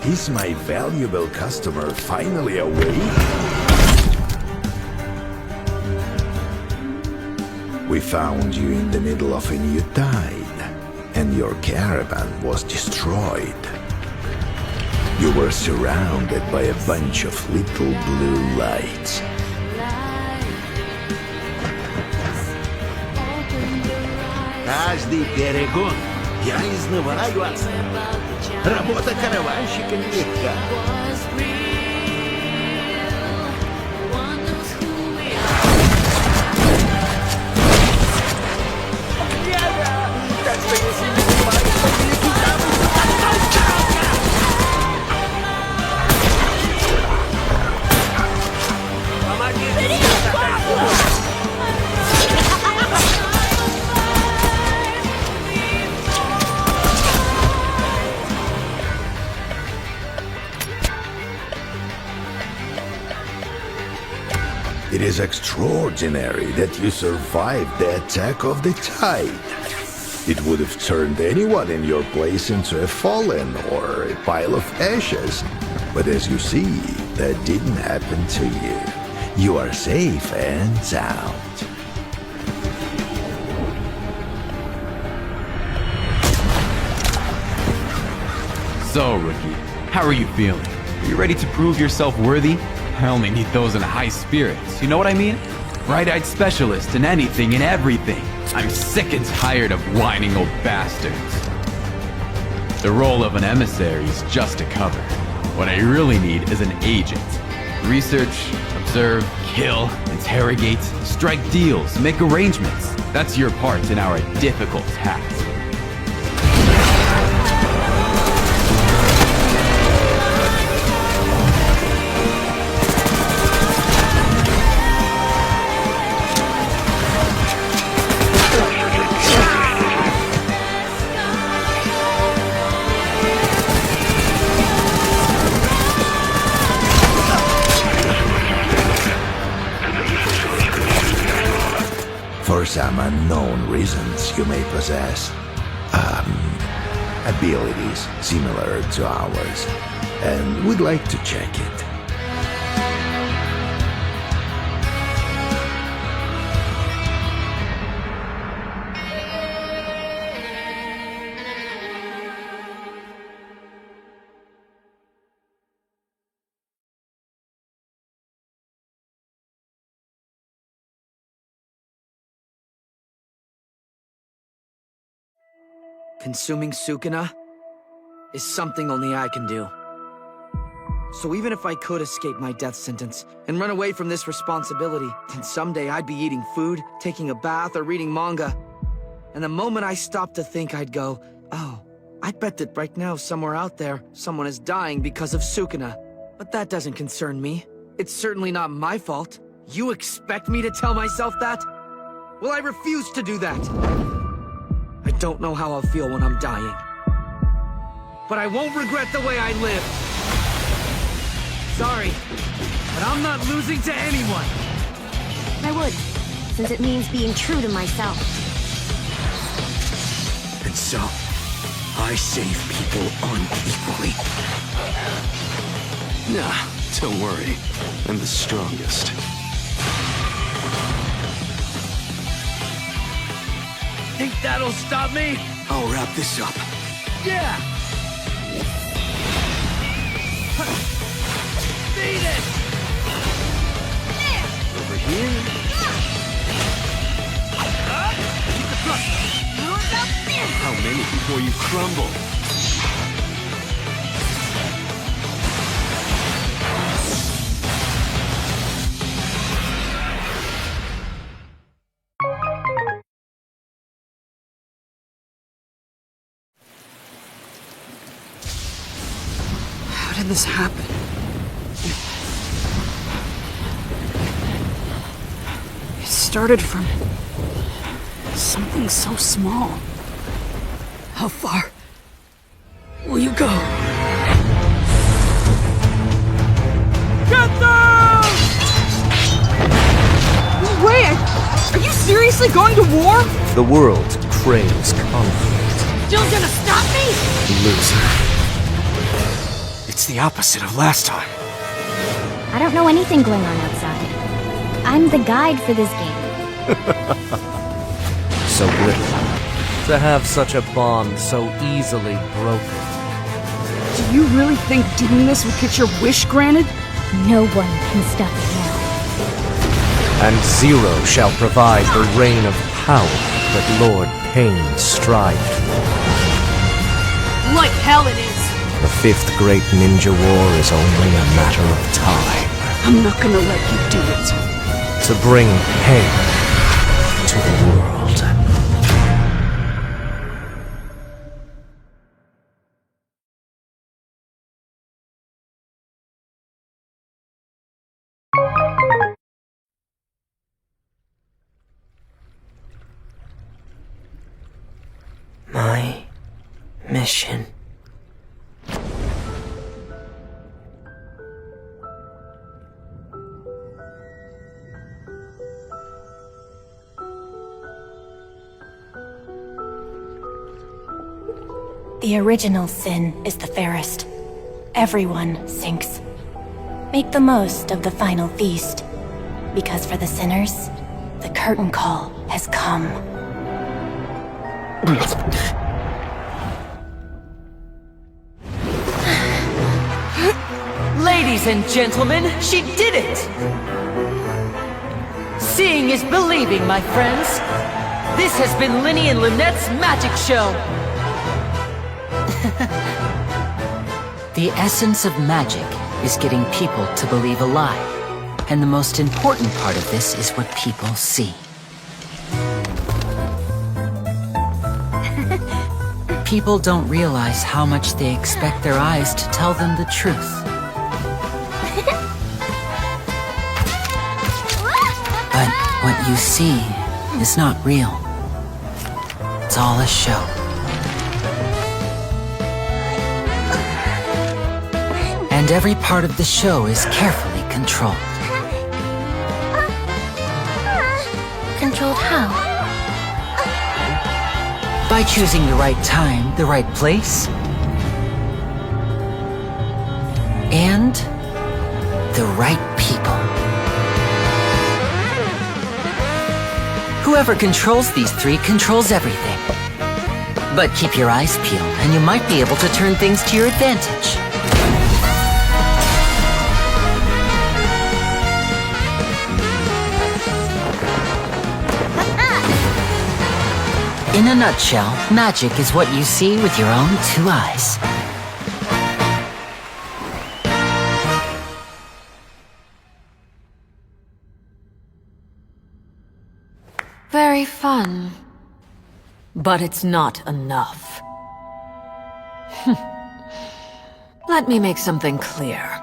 Is my valuable customer finally awake? We found you in the middle of a new tide, and your caravan was destroyed. You were surrounded by a bunch of little blue lights. Каждый перегон я изнываю от страха. Работа караванщика нелегка. It is extraordinary that you survived the attack of the tide. It would have turned anyone in your place into a fallen or a pile of ashes. But as you see, that didn't happen to you. You are safe and sound. So, rookie, how are you feeling? Are you ready to prove yourself worthy? I only need those in high spirits, you know what I mean? Bright-eyed specialist in anything and everything. I'm sick and tired of whining old bastards. The role of an emissary is just a cover. What I really need is an agent. Research, observe, kill, interrogate, strike deals, make arrangements. That's your part in our difficult task. For some unknown reasons, you may possess abilities similar to ours, and we'd like to check it. Consuming Sukuna is something only I can do. So even if I could escape my death sentence and run away from this responsibility, then someday I'd be eating food, taking a bath, or reading manga. And the moment I stopped to think, I'd go, oh, I bet that right now somewhere out there, someone is dying because of Sukuna. But that doesn't concern me. It's certainly not my fault. You expect me to tell myself that? Well, I refuse to do that. I don't know how I'll feel when I'm dying. But I won't regret the way I lived. Sorry, but I'm not losing to anyone. I would, since it means being true to myself. And so, I save people unequally. Nah, don't worry. I'm the strongest. Think that'll stop me? I'll wrap this up. Yeah! Beat it! Over here. Keep the thrust! How many before you crumble? How did this happen? It started from something so small. How far will you go? Get them! Wait! Are you seriously going to war? The world craves conflict. Still gonna stop me? Loser. It's It's the opposite of last time. I don't know anything going on outside. I'm the guide for this game. So brittle. To have such a bond so easily broken. Do you really think doing this will get your wish granted? No one can stop it now. And Zero shall provide the reign of power that Lord Pain strived for. Like hell it is. The fifth great ninja war is only a matter of time. I'm not gonna let you do it. To bring pain to the world. My mission. The original sin is the fairest. Everyone sinks. Make the most of the final feast. Because for the sinners, the curtain call has come. Ladies and gentlemen, she did it! Seeing is believing, my friends. This has been Linny and Lynette's magic show. The essence of magic is getting people to believe a lie. And the most important part of this is what people see. People don't realize how much they expect their eyes to tell them the truth. But what you see is not real. It's all a show. And every part of the show is carefully controlled. Controlled how? By choosing the right time, the right place, and the right people. Whoever controls these three controls everything. But keep your eyes peeled, and you might be able to turn things to your advantage. In a nutshell, magic is what you see with your own two eyes. Very fun. But it's not enough. Let me make something clear.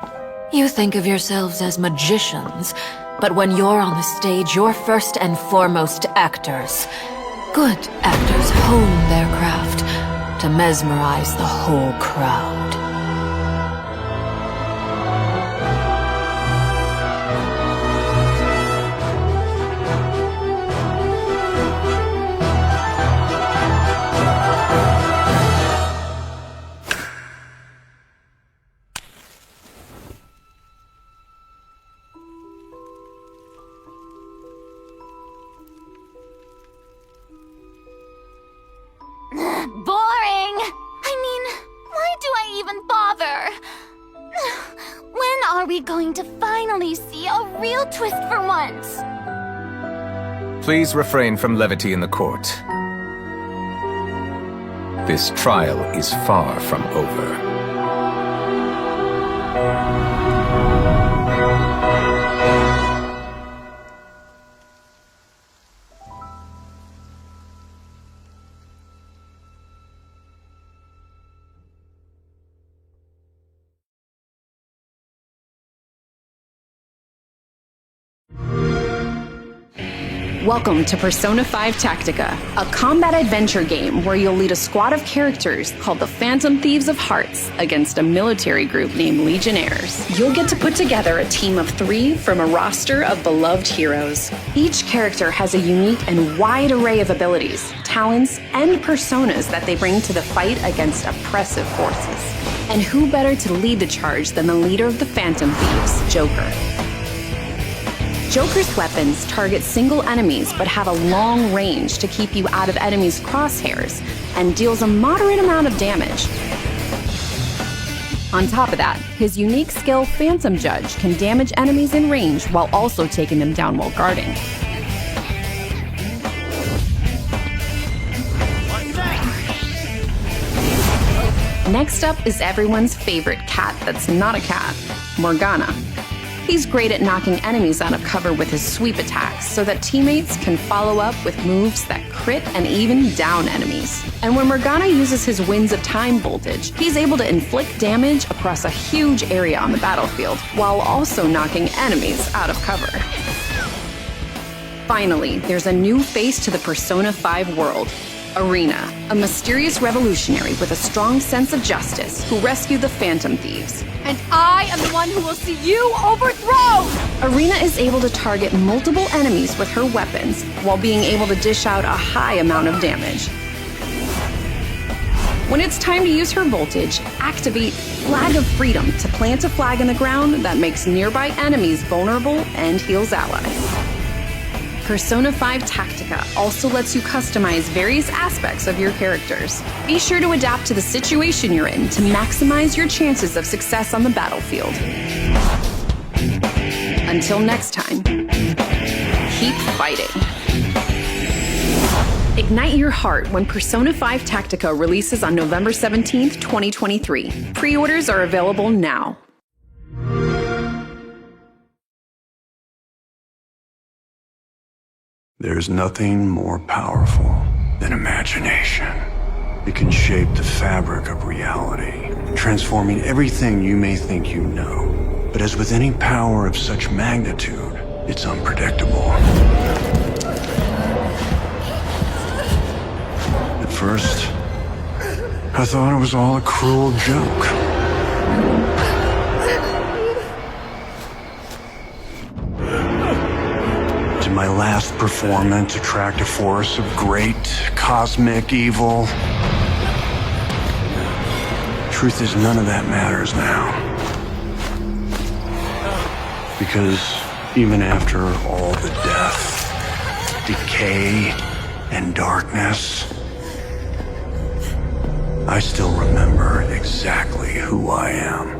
You think of yourselves as magicians, but when you're on the stage, you're first and foremost actors. Good actors hone their craft to mesmerize the whole crowd. Boring! I mean, why do I even bother? When are we going to finally see a real twist for once? Please refrain from levity in the court. This trial is far from over. Welcome to Persona 5 Tactica, a combat adventure game where you'll lead a squad of characters called the Phantom Thieves of Hearts against a military group named Legionnaires. You'll get to put together a team of 3 from a roster of beloved heroes. Each character has a unique and wide array of abilities, talents, and personas that they bring to the fight against oppressive forces. And who better to lead the charge than the leader of the Phantom Thieves, Joker? Joker's weapons target single enemies but have a long range to keep you out of enemies' crosshairs and deals a moderate amount of damage. On top of that, his unique skill Phantom Judge can damage enemies in range while also taking them down while guarding. Next up is everyone's favorite cat that's not a cat, Morgana. He's great at knocking enemies out of cover with his sweep attacks so that teammates can follow up with moves that crit and even down enemies. And when Morgana uses his Winds of Time voltage, he's able to inflict damage across a huge area on the battlefield while also knocking enemies out of cover. Finally, there's a new face to the Persona 5 world. Arena, a mysterious revolutionary with a strong sense of justice who rescued the Phantom Thieves. And I am the one who will see you overthrown! Arena is able to target multiple enemies with her weapons while being able to dish out a high amount of damage. When it's time to use her voltage, activate Flag of Freedom to plant a flag in the ground that makes nearby enemies vulnerable and heals allies. Persona 5 Tactica also lets you customize various aspects of your characters. Be sure to adapt to the situation you're in to maximize your chances of success on the battlefield. Until next time, keep fighting. Ignite your heart when Persona 5 Tactica releases on November 17th, 2023. Pre-orders are available now. There's nothing more powerful than imagination. It can shape the fabric of reality, transforming everything you may think you know. But as with any power of such magnitude, it's unpredictable. At first, I thought it was all a cruel joke. Did my last performance attract a force of great cosmic evil? Truth is, none of that matters now. Because even after all the death, decay, and darkness, I still remember exactly who I am.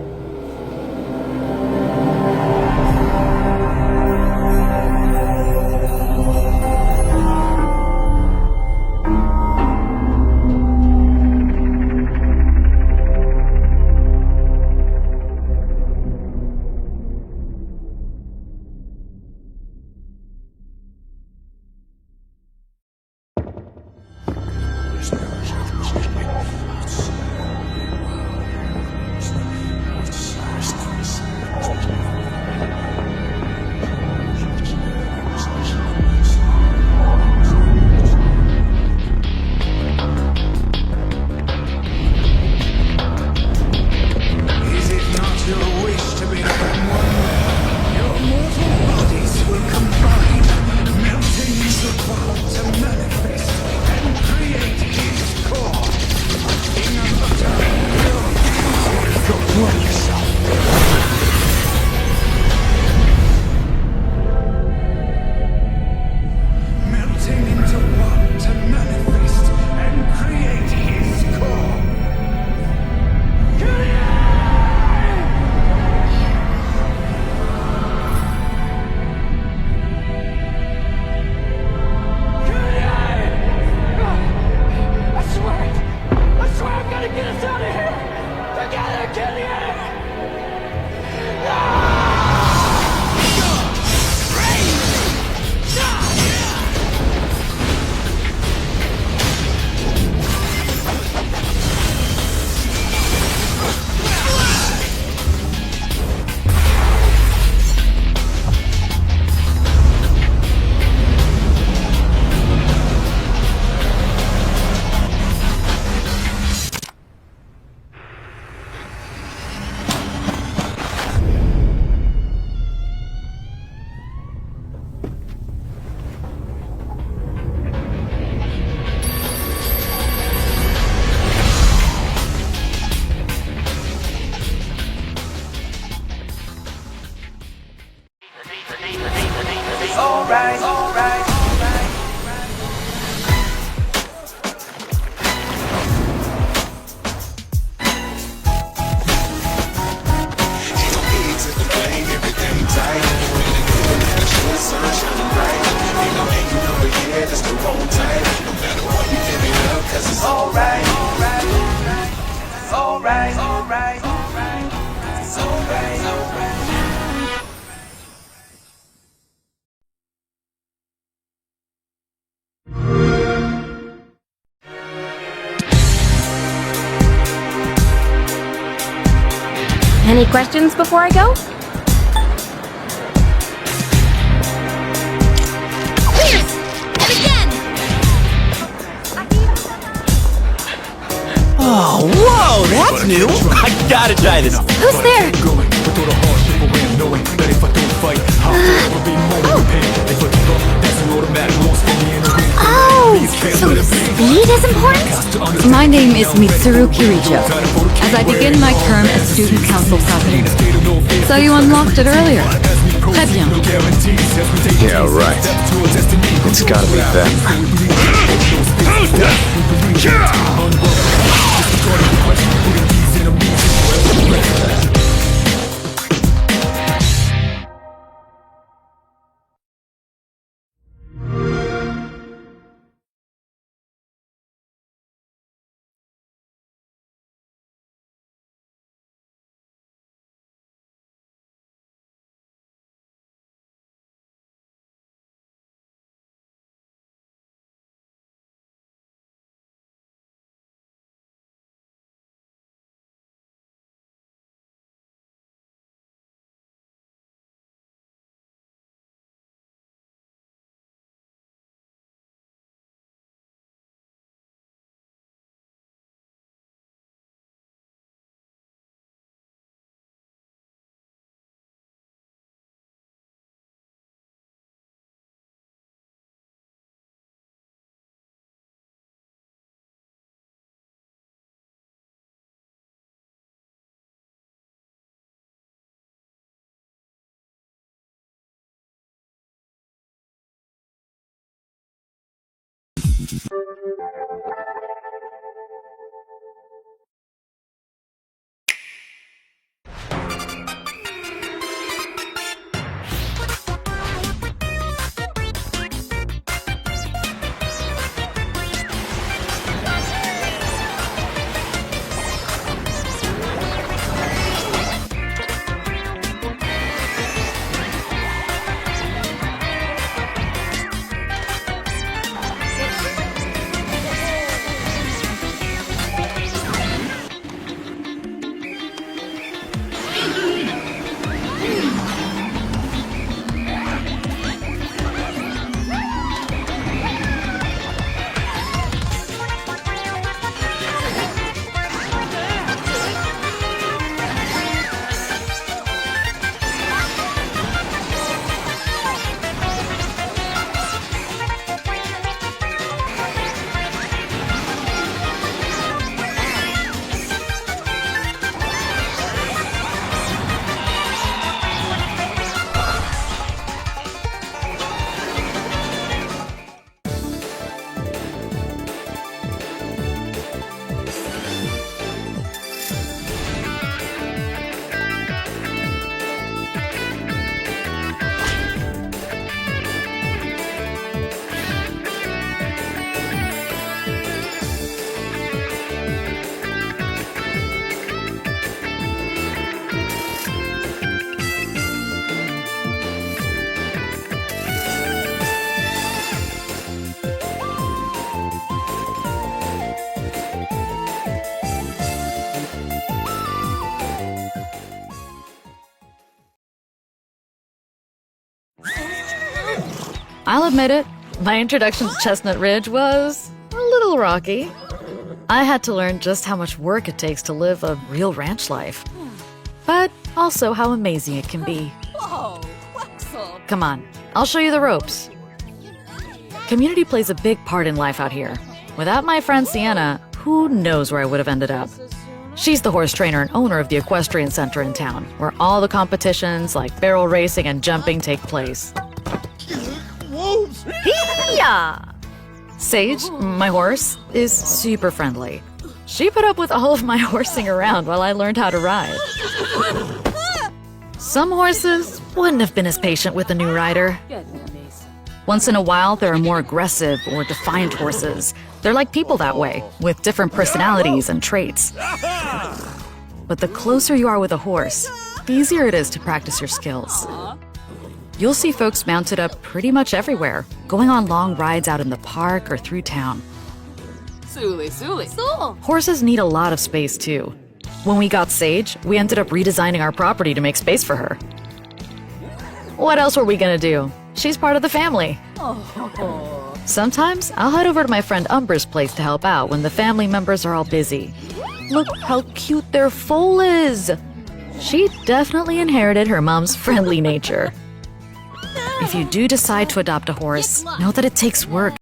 alright, alright. Any questions before I go? Fierce! And again! Oh, whoa, that's new! I gotta try this. Who's there? Oh, so speed is important? My name is Mitsuru Kirijo, as I begin my term as student council president. So you unlocked it earlier. Très bien. Yeah, right. It's gotta be them. I'll admit it, my introduction to Chestnut Ridge was a little rocky. I had to learn just how much work it takes to live a real ranch life, but also how amazing it can be. Come on, I'll show you the ropes. Community plays a big part in life out here. Without my friend Sienna, who knows where I would have ended up. She's the horse trainer and owner of the equestrian center in town, where all the competitions like barrel racing and jumping take place. Hee-yah! Sage, my horse, is super friendly. She put up with all of my horsing around while I learned how to ride. Some horses wouldn't have been as patient with a new rider. Once in a while, there are more aggressive or defiant horses. They're like people that way, with different personalities and traits. But the closer you are with a horse, the easier it is to practice your skills. You'll see folks mounted up pretty much everywhere, going on long rides out in the park or through town. Horses need a lot of space, too. When we got Sage, we ended up redesigning our property to make space for her. What else were we gonna do? She's part of the family. Sometimes I'll head over to my friend Umbra's place to help out when the family members are all busy. Look how cute their foal is! She definitely inherited her mom's friendly nature. If you do decide to adopt a horse, know that it takes work.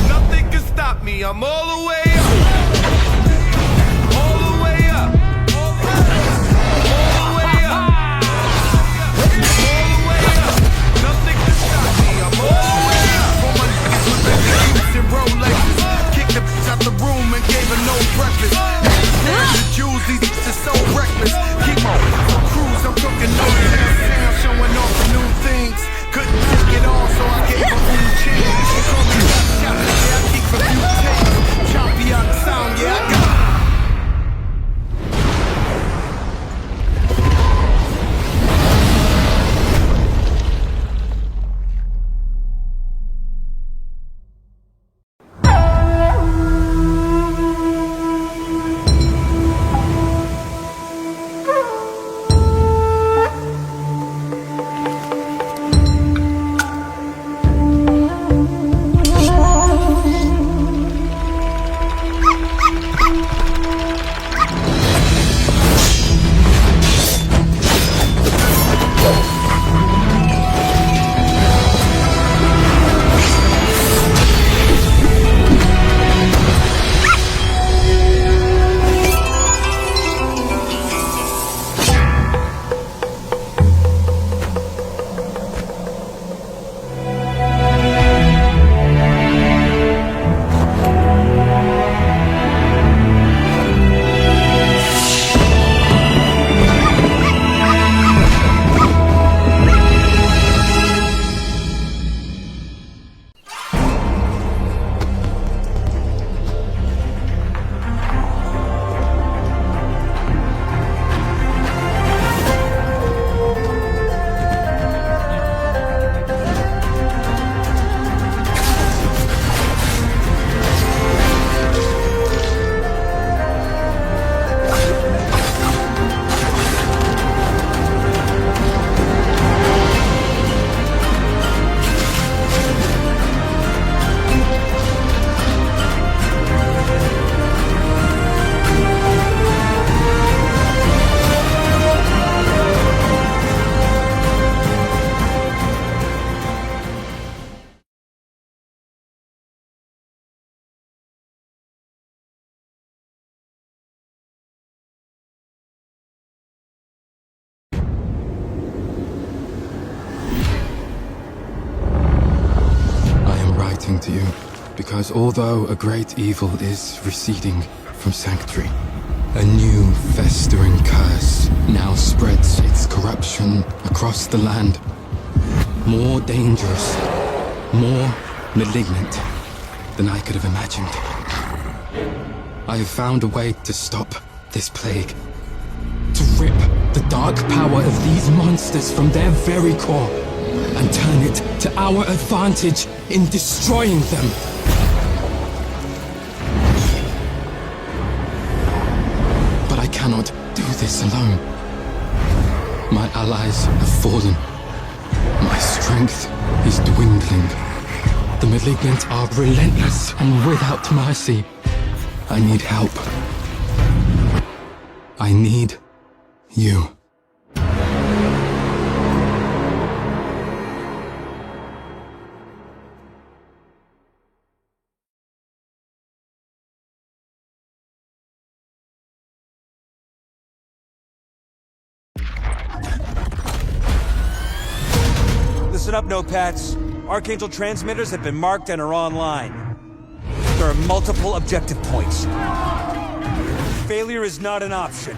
Nothing can stop me. I'm all the way up. All the way up. All the way up. All the way up. Nothing can stop me. I'm all the way up. For my niggas with the Jews and Rolexes. Kicked the bitch out the room and gave her no breakfast. The Jews, these bitches are so reckless. Keep on cruise. I'm talking no sound, showing off the new things. Couldn't take it all, so I gave her a new chance. They call me shout, yeah, I keep a few tapes. you, because although a great evil is receding from Sanctuary, a new festering curse now spreads its corruption across the land. More dangerous, more malignant than I could have imagined. I have found a way to stop this plague. To rip the dark power of these monsters from their very core and turn it to our advantage in destroying them. But I cannot do this alone. My allies have fallen. My strength is dwindling. The malignant are relentless and without mercy. I need help. I need you. Listen up, Notepads. Archangel transmitters have been marked and are online. There are multiple objective points. Failure is not an option.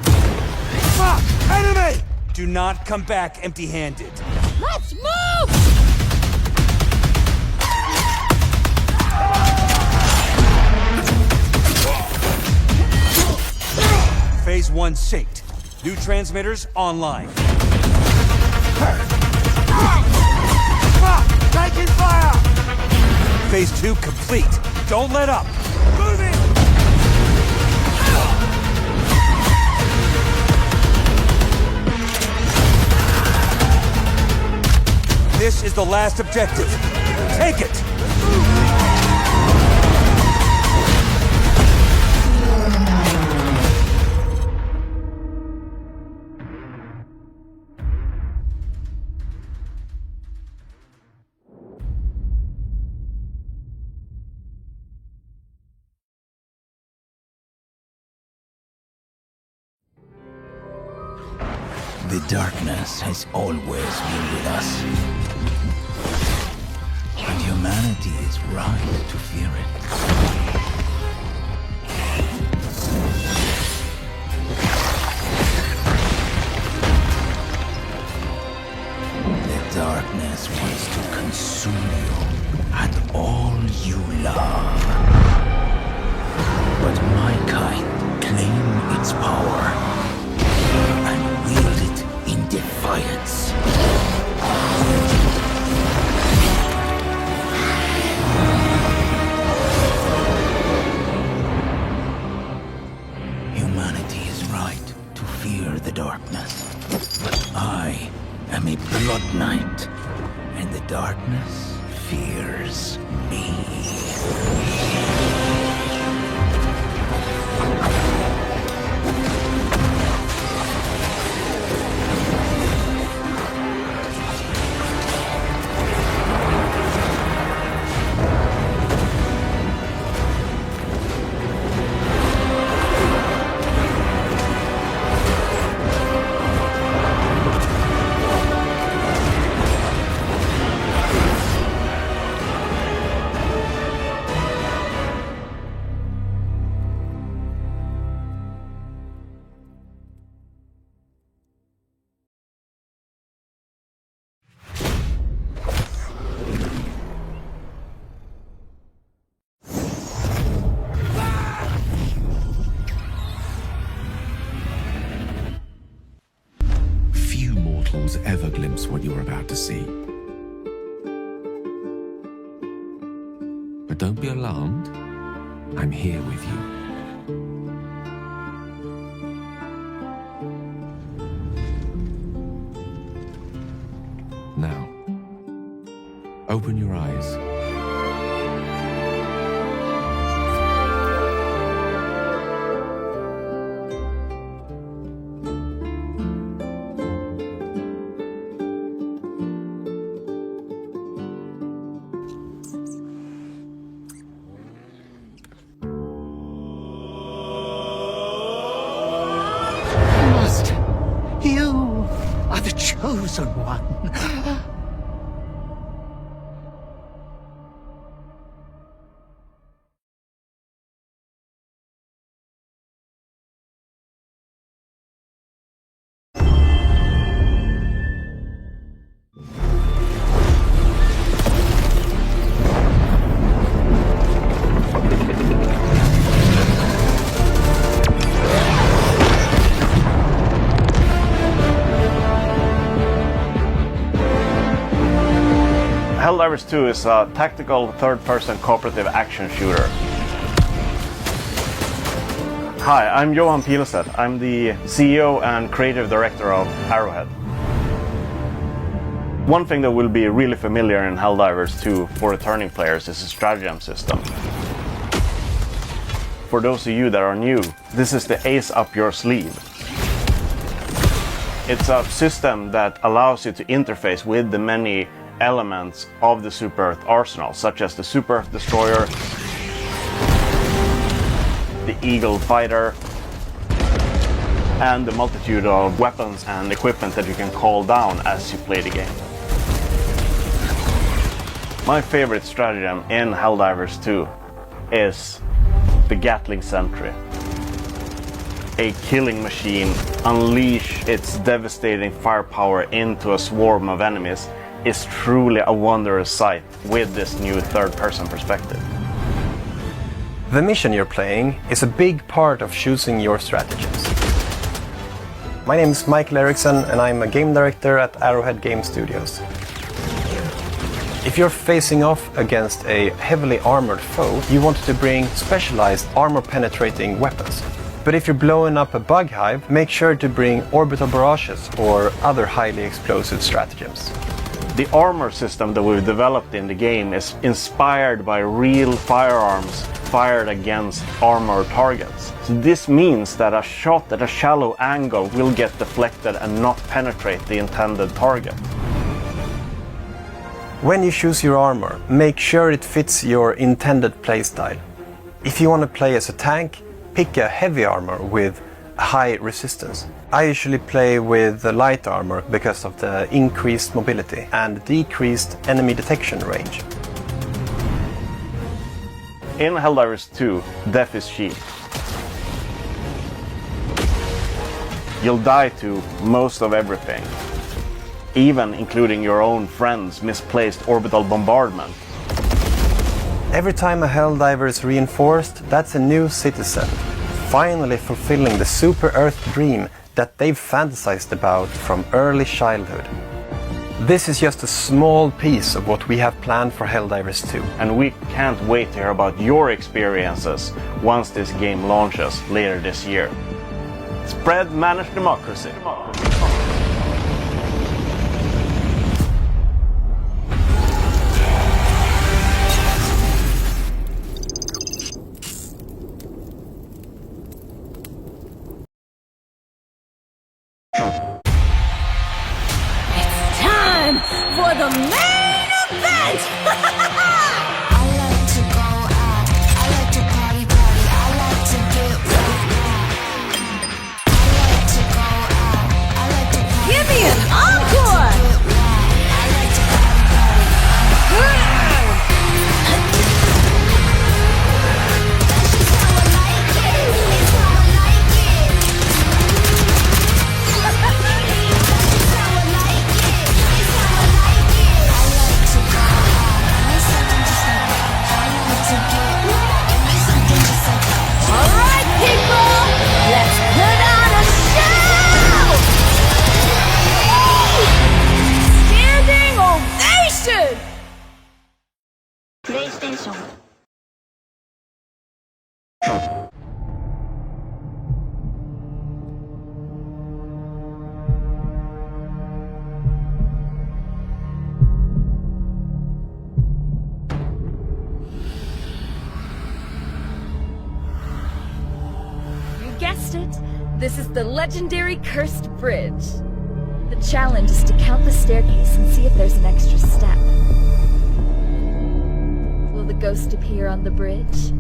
Fuck! Enemy! Do not come back empty-handed. Let's move! Phase 1 synced. New transmitters online. Taking fire! Phase 2 complete. Don't let up. Moving! This is the last objective. Take it! The darkness has always been with us. And humanity is right to fear it. The darkness wants to consume you and all you love. But my kind claim its power and wield it in defiance. Humanity is right to fear the darkness. But I am a blood knight, and the darkness fears me. Ever glimpse what you're about to see. But don't be alarmed. I'm here with you. Now, open your eyes. You are the chosen one. Helldivers 2 is a tactical third-person cooperative action shooter. Hi, I'm Johan Pilestedt. I'm the CEO and creative director of Arrowhead. One thing that will be really familiar in Helldivers 2 for returning players is the stratagem system. For those of you that are new, this is the ace up your sleeve. It's a system that allows you to interface with the many elements of the Super Earth arsenal, such as the Super Earth Destroyer, the Eagle Fighter, and the multitude of weapons and equipment that you can call down as you play the game. My favorite stratagem in Helldivers 2 is the Gatling Sentry. A killing machine unleash its devastating firepower into a swarm of enemies is truly a wondrous sight with this new third-person perspective. The mission you're playing is a big part of choosing your strategies. My name is Michael Eriksson and I'm a game director at Arrowhead Game Studios. If you're facing off against a heavily armored foe, you want to bring specialized armor-penetrating weapons. But if you're blowing up a bug hive, make sure to bring orbital barrages or other highly explosive stratagems. The armor system that we've developed in the game is inspired by real firearms fired against armored targets. So this means that a shot at a shallow angle will get deflected and not penetrate the intended target. When you choose your armor, make sure it fits your intended playstyle. If you want to play as a tank, pick a heavy armor with high resistance. I usually play with the light armor because of the increased mobility and decreased enemy detection range. In Helldivers 2, death is cheap. You'll die to most of everything, even including your own friend's misplaced orbital bombardment. Every time a Helldiver is reinforced, that's a new citizen, finally fulfilling the Super Earth dream that they've fantasized about from early childhood. This is just a small piece of what we have planned for Helldivers 2. And we can't wait to hear about your experiences once this game launches later this year. Spread managed democracy. For the main event! I like to go out, I like to party, I like to get wild. I like to go out, I like to party. Give me an encore! I like to party. That's just how I like it, it's how I like it. That's just how I like it. Alright, people! Let's put on a show! Standing ovation! PlayStation. Guessed it. This is the legendary Cursed Bridge. The challenge is to count the staircase and see if there's an extra step. Will the ghost appear on the bridge?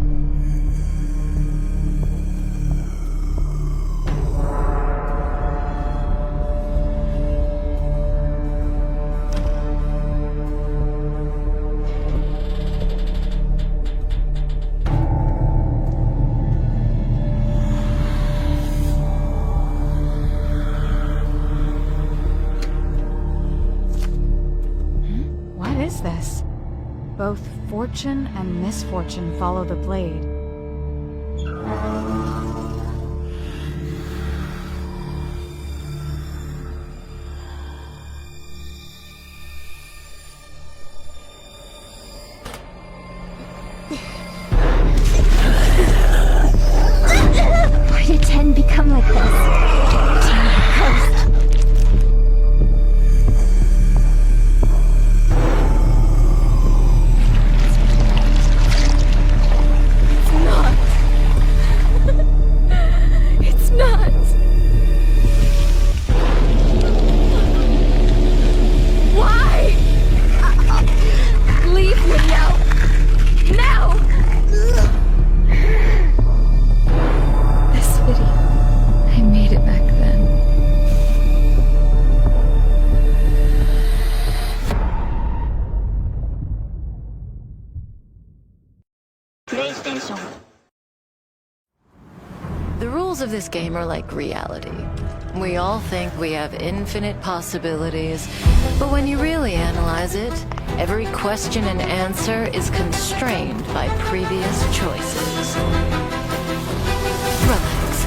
This. Both fortune and misfortune follow the blade. rules of this game are like reality. We all think we have infinite possibilities, but when you really analyze it, every question and answer is constrained by previous choices. Relax.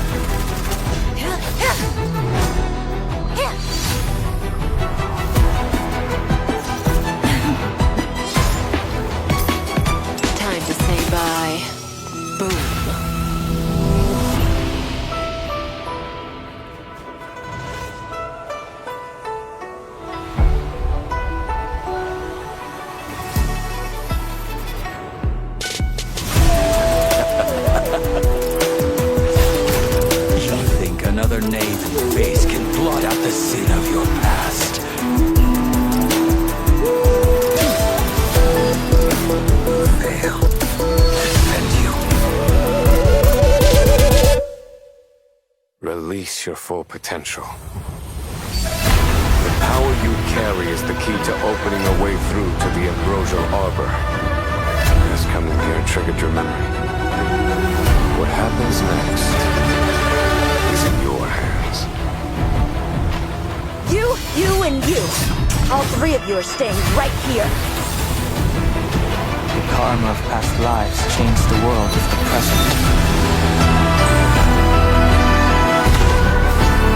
Time to say bye. Boom. Another name's face can blot out the sin of your past. Fail. And you. Release your full potential. The power you carry is the key to opening a way through to the ambrosial arbor. As coming here triggered your memory. What happens next is in your hands. You, and you. All three of you are staying right here. The karma of past lives changed the world of the present.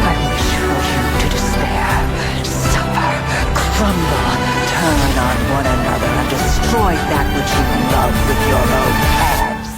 I wish for you to despair, suffer, crumble, turn on one another, and destroy that which you love with your own hands.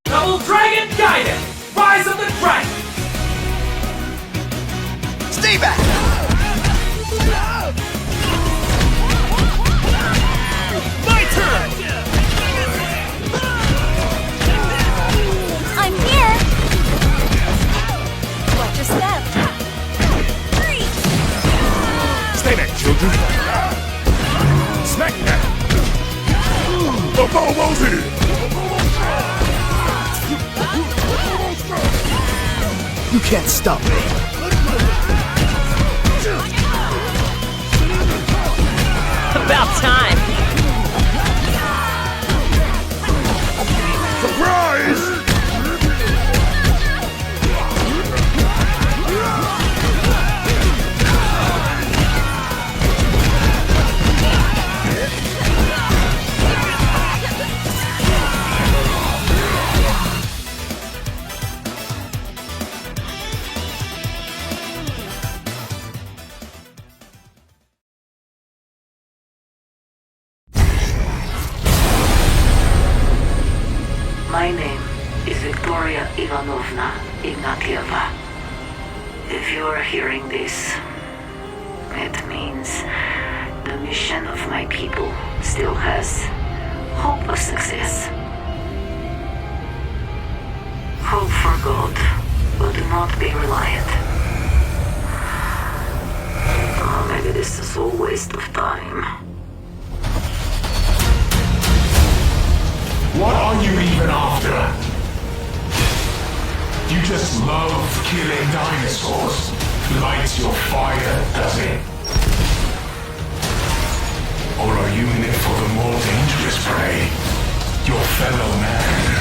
Double Dragon Gaiden! Rise of the Dragon! Stay back! My turn! I'm here! Watch your step! Stay back, children! Smack that! The Bobo's here! You can't stop me. About time. Surprise! My name is Victoria Ivanovna Ignatieva. If you are hearing this, it means the mission of my people still has hope of success. Hope for God, but do not be reliant. Oh, maybe this is all waste of time. What are you even after? You just love killing dinosaurs. Lights your fire, does it? Or are you in it for the more dangerous prey? Your fellow man?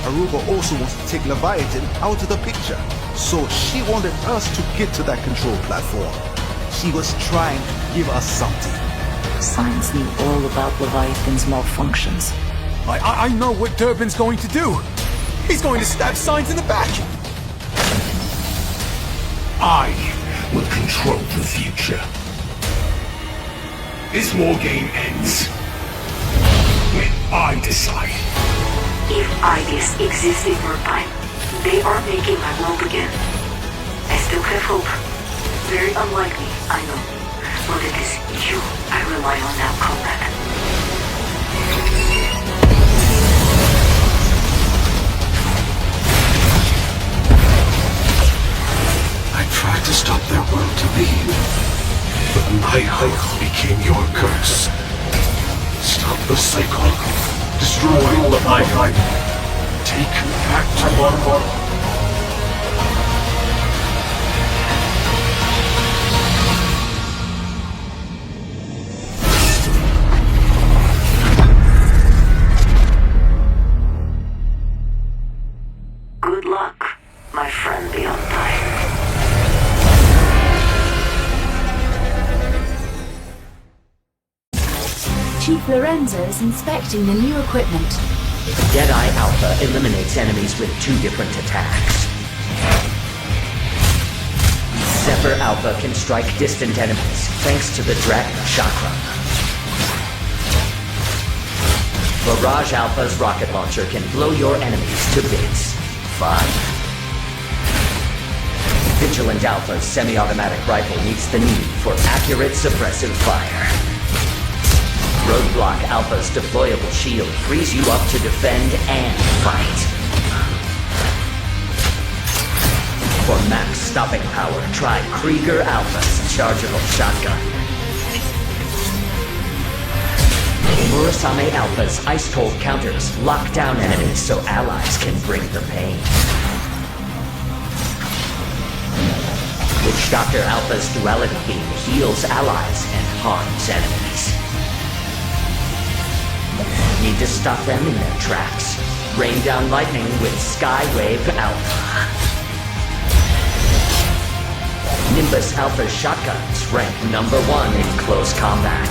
Aruba also wants to take Leviathan out of the picture. So she wanted us to get to that control platform. She was trying to give us something. Science knew all about Leviathan's malfunctions. I know what Durbin's going to do. He's going to stab Signs in the back. I will control the future. This war game ends when I decide. If ideas exist in your time, they are making my world again. I still have hope. Very unlikely, I know. But it is you I rely on now, comrade. I tried to stop their world to leave, but my hope became your curse. Stop the cycle. Destroy the life. Take back tomorrow. Good luck, my friend beyond time. Chief Lorenzo is inspecting the new equipment. Deadeye Alpha eliminates enemies with 2 different attacks. Zephyr Alpha can strike distant enemies thanks to the Dragon Chakra. Barrage Alpha's rocket launcher can blow your enemies to bits. 5. Vigilant Alpha's semi-automatic rifle meets the need for accurate suppressive fire. Roadblock Alpha's deployable shield frees you up to defend and fight. For max stopping power, try Krieger Alpha's chargeable shotgun. Murasame Alpha's ice-cold counters lock down enemies so allies can bring the pain. Witch Doctor Alpha's duality beam heals allies and harms enemies. Need to stop them in their tracks. Rain down lightning with Skywave Alpha. Nimbus Alpha's shotguns rank #1 in close combat.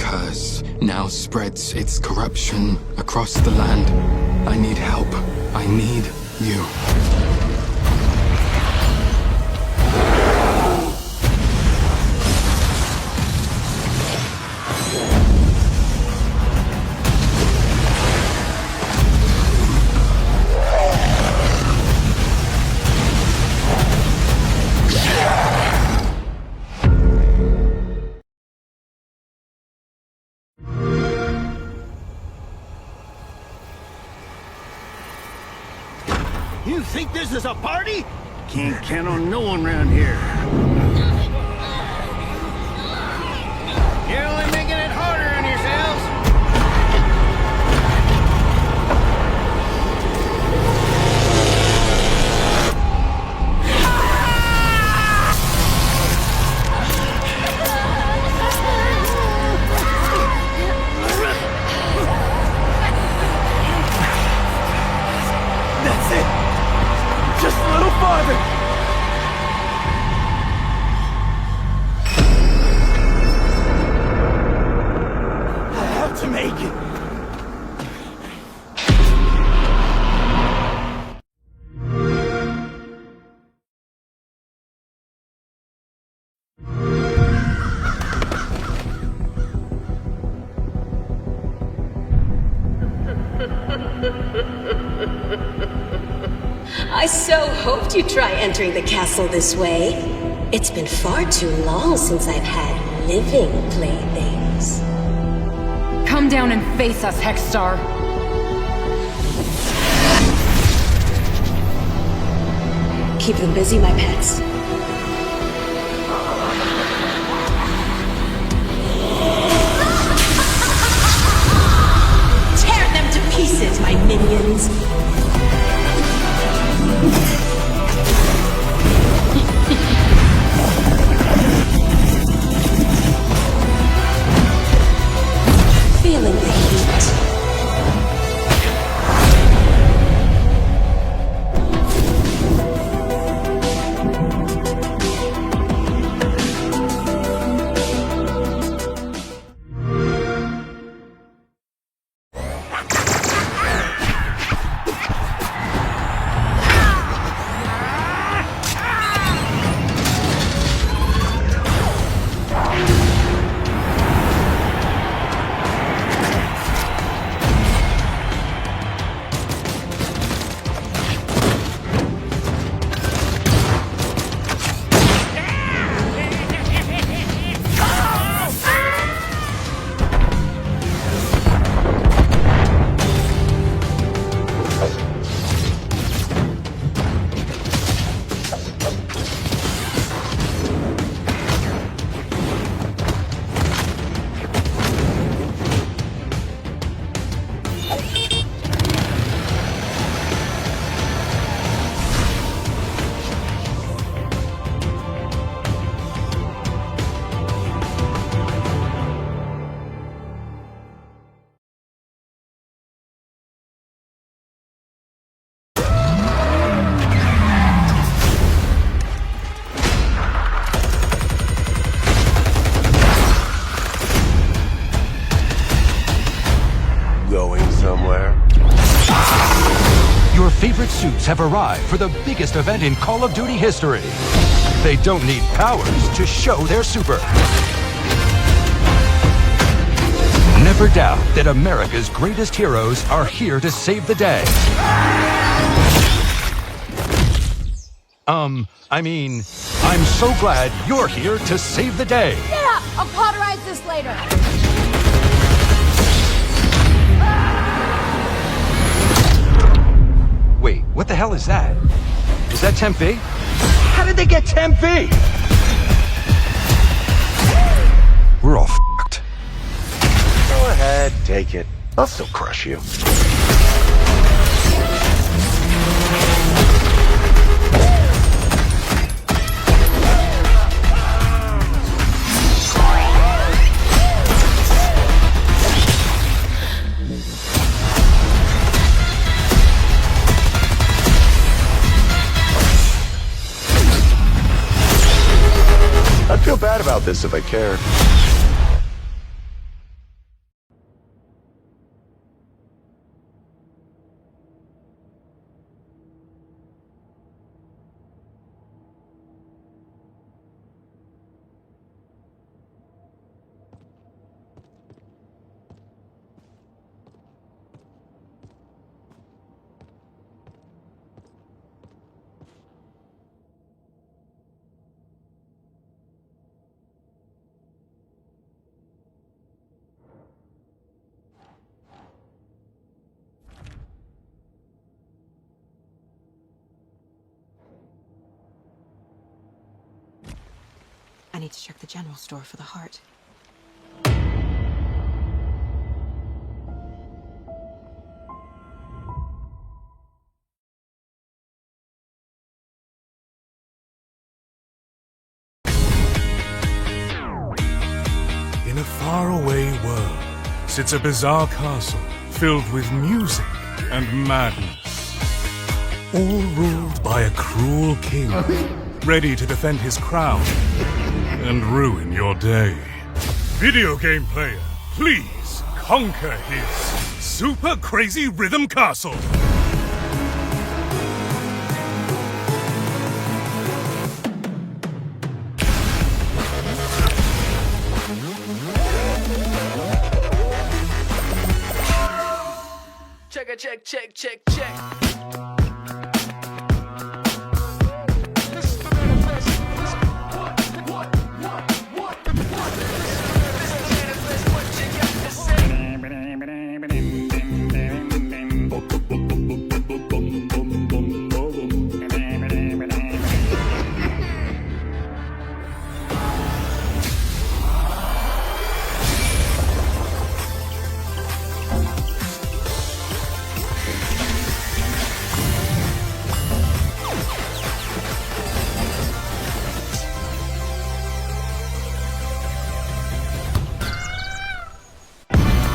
curse now spreads its corruption across the land. I need help. I need you. You think this is a party? Can't count on no one around here. You're only making it harder on yourselves. That's it. Just a little farther! I have to make it! I so hoped you'd try entering the castle this way. It's been far too long since I've had living playthings. Come down and face us, Hexstar. Keep them busy, my pets. Tear them to pieces, my minions. Feeling the heat. favorite suits have arrived for the biggest event in Call of Duty history. They don't need powers to show their super. Never doubt that America's greatest heroes are here to save the day. I'm so glad you're here to save the day. Yeah, I'll cauterize this later. Wait, what the hell is that? Is that Tempe? How did they get Tempe? We're all f***ed. Go ahead, take it. I'll still crush you. I'd feel bad about this if I cared. need to check the general store for the heart. In a faraway world sits a bizarre castle filled with music and madness. All ruled by a cruel king, ready to defend his crown and ruin your day. Video game player, please conquer his super crazy rhythm castle. Check.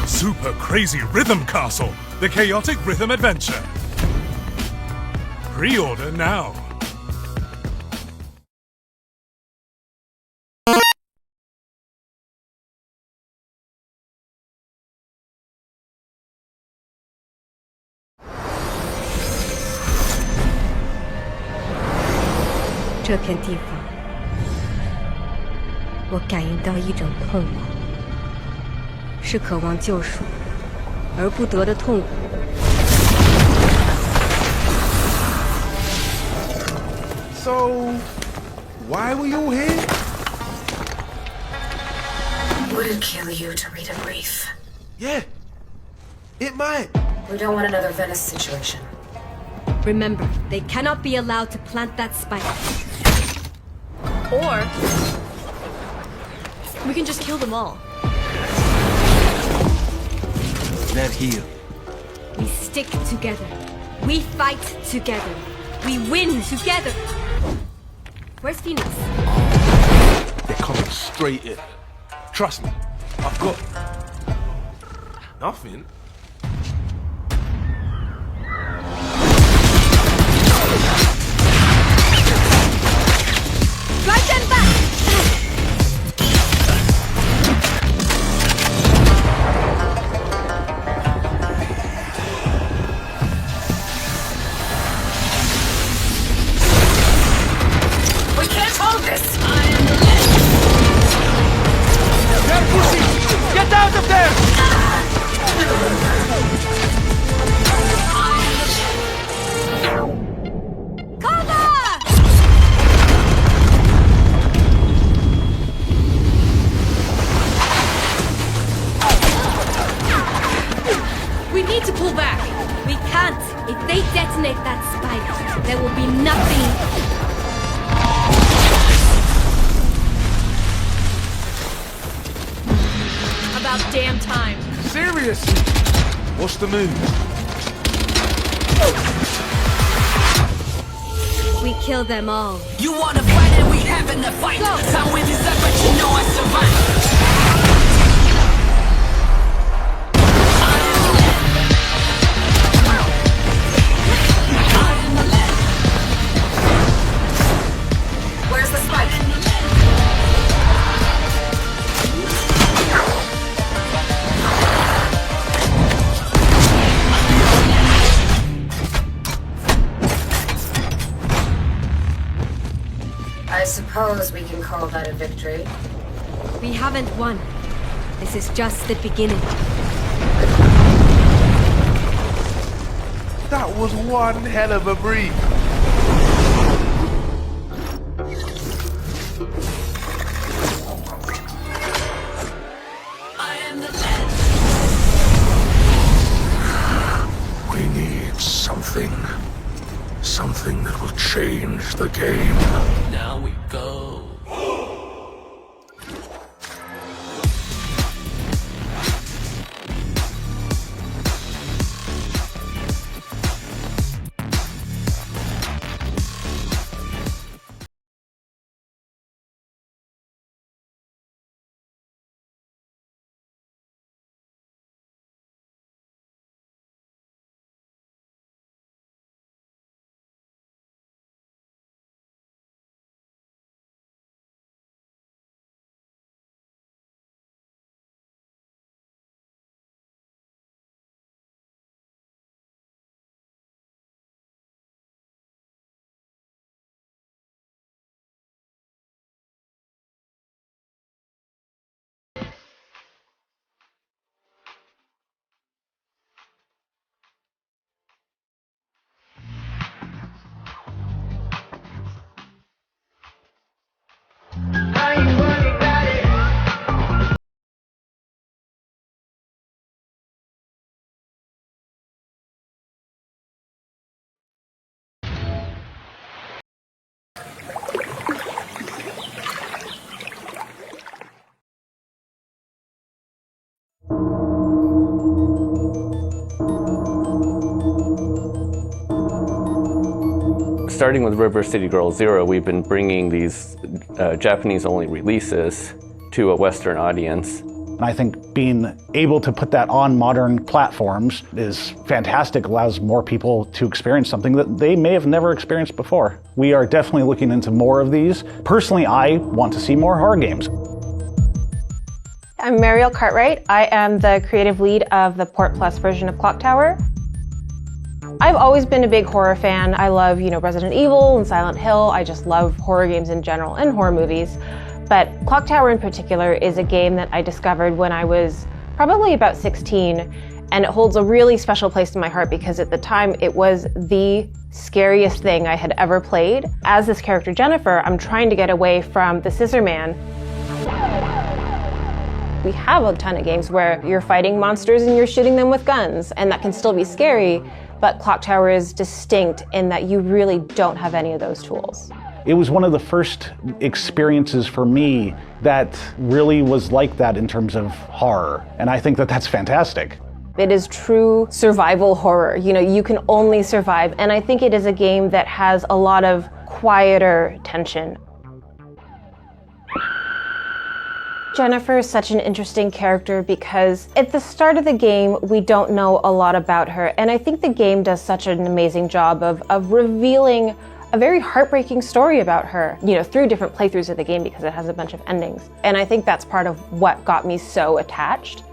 Super Crazy Rhythm Castle, the chaotic rhythm adventure. Pre-order now.这片地方，我感应到一种痛苦，是渴望救赎而不得的痛苦。So, why were you here? Would it kill you to read a brief? Yeah, it might. We don't want another Venice situation. Remember, they cannot be allowed to plant that spike. Or we can just kill them all. That here. We stick together. We fight together. We win together. Where's Phoenix? They're coming straight in. Trust me, I've got nothing. Drive them back! We can't hold this! There, pussy! Get out of there! We need to pull back. We can't. If they detonate that spike, there will be nothing. About damn time. Seriously? What's the move? We kill them all. You wanna fight and we having a fight. Go. Time with this up, but you know I survived. Where's the spike? I suppose we can call that a victory. We haven't won. This is just the beginning. That was one hell of a brief. We need something. Something that will change the game. Now we go. Starting with River City Girl Zero, we've been bringing these Japanese-only releases to a Western audience. I think being able to put that on modern platforms is fantastic, allows more people to experience something that they may have never experienced before. We are definitely looking into more of these. Personally, I want to see more horror games. I'm Mariel Cartwright. I am the creative lead of the Port Plus version of Clock Tower. I've always been a big horror fan. I love, Resident Evil and Silent Hill. I just love horror games in general and horror movies. But Clock Tower in particular is a game that I discovered when I was probably about 16, and it holds a really special place in my heart because at the time it was the scariest thing I had ever played. As this character Jennifer, I'm trying to get away from the Scissor Man. We have a ton of games where you're fighting monsters and you're shooting them with guns, and that can still be scary, but Clock Tower is distinct in that you really don't have any of those tools. It was one of the first experiences for me that really was like that in terms of horror, and I think that that's fantastic. It is true survival horror. You can only survive, and I think it is a game that has a lot of quieter tension. Jennifer is such an interesting character because at the start of the game, we don't know a lot about her, and I think the game does such an amazing job of revealing a very heartbreaking story about her, through different playthroughs of the game because it has a bunch of endings. And I think that's part of what got me so attached.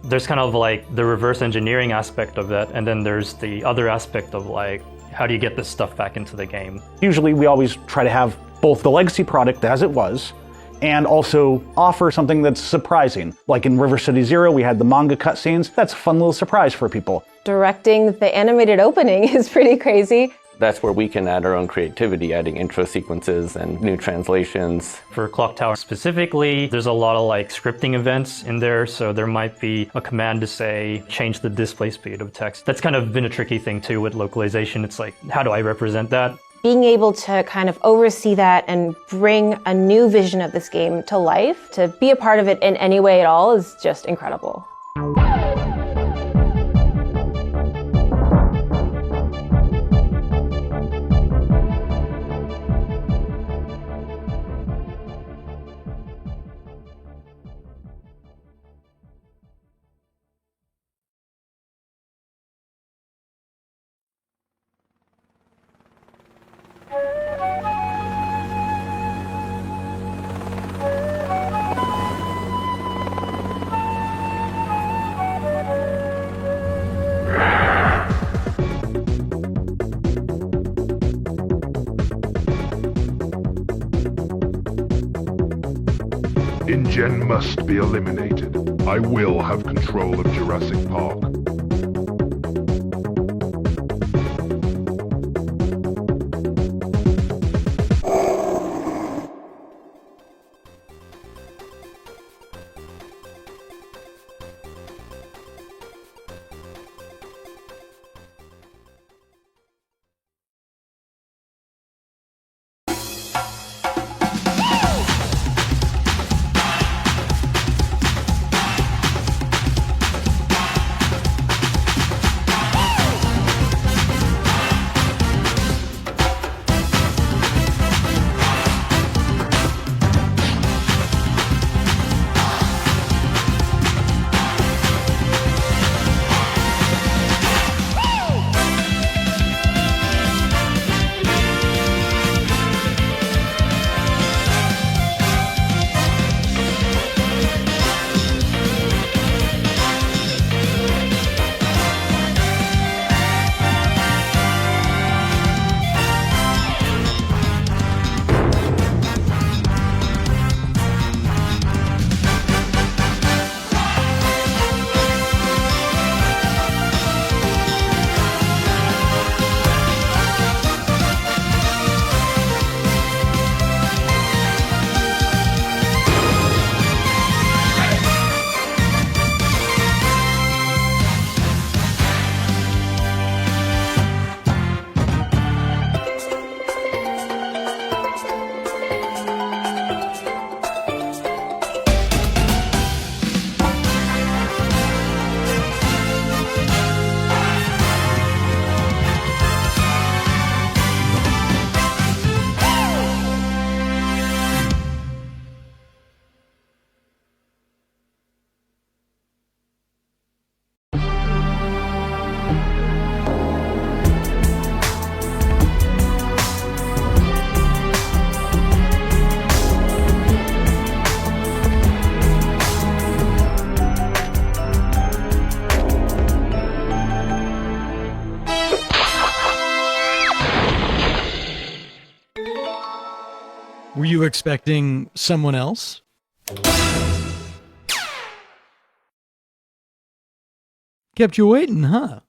There's kind of like the reverse engineering aspect of that, and then there's the other aspect of like, how do you get this stuff back into the game? Usually we always try to have both the legacy product as it was, and also offer something that's surprising. Like in River City Zero, we had the manga cutscenes. That's a fun little surprise for people. Directing the animated opening is pretty crazy. That's where we can add our own creativity, adding intro sequences and new translations. For Clock Tower specifically, there's a lot of like scripting events in there, so there might be a command to say, change the display speed of text. That's kind of been a tricky thing too with localization. It's like, how do I represent that? Being able to kind of oversee that and bring a new vision of this game to life, to be a part of it in any way at all, is just incredible. InGen must be eliminated. I will have control of Jurassic Park. you expecting someone else? Kept you waiting, huh?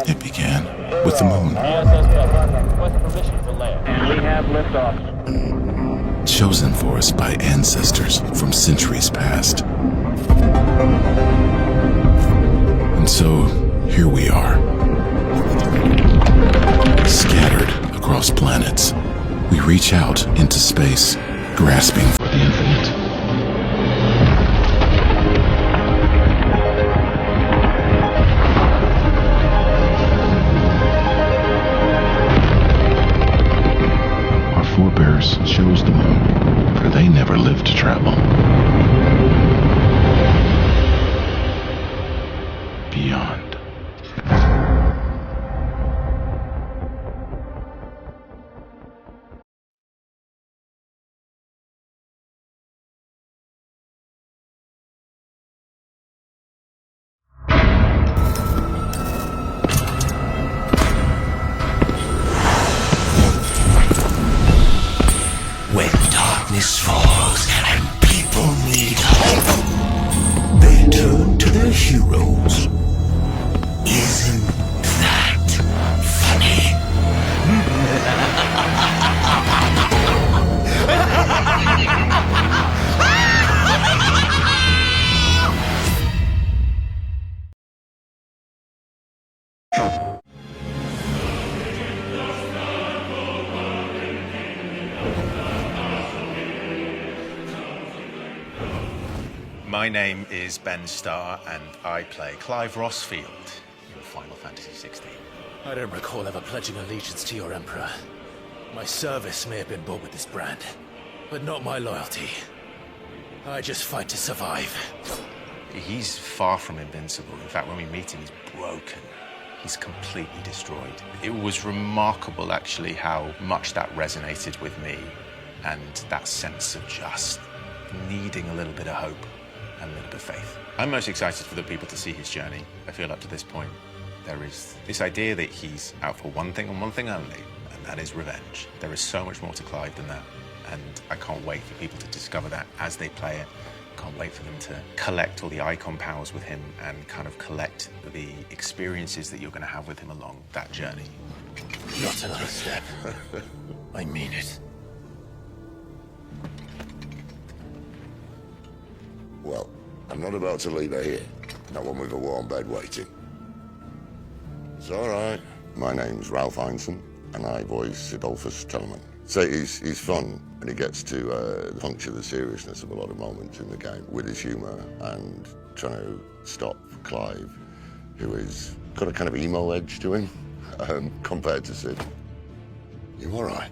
It began with the moon. And we have liftoff. Chosen for us by ancestors from centuries past. And so, here we are. Scattered across planets, we reach out into space, grasping for the infinite. Forebears chose the moon, for they never lived to travel beyond. When darkness falls and people need hope, they turn to their heroes. Isn't that funny? My name is Ben Starr, and I play Clive Rossfield in Final Fantasy XVI. I don't recall ever pledging allegiance to your Emperor. My service may have been bought with this brand, but not my loyalty. I just fight to survive. He's far from invincible. In fact, when we meet him, he's broken. He's completely destroyed. It was remarkable, actually, how much that resonated with me, and that sense of just needing a little bit of hope and a little bit of faith. I'm most excited for the people to see his journey. I feel up to this point, there is this idea that he's out for one thing and one thing only, and that is revenge. There is so much more to Clive than that, and I can't wait for people to discover that as they play it Can't wait for them to collect all the icon powers with him and kind of collect the experiences that you're going to have with him along that journey. Not another step. I mean it. Well, I'm not about to leave her here. Not one with a warm bed waiting. It's all right. My name's Ralph Heinsohn, and I voice Adolphus Telemann. So he's fun, and he gets to puncture the seriousness of a lot of moments in the game with his humour and trying to stop Clive, who has got a kind of emo edge to him compared to Sid. You all right?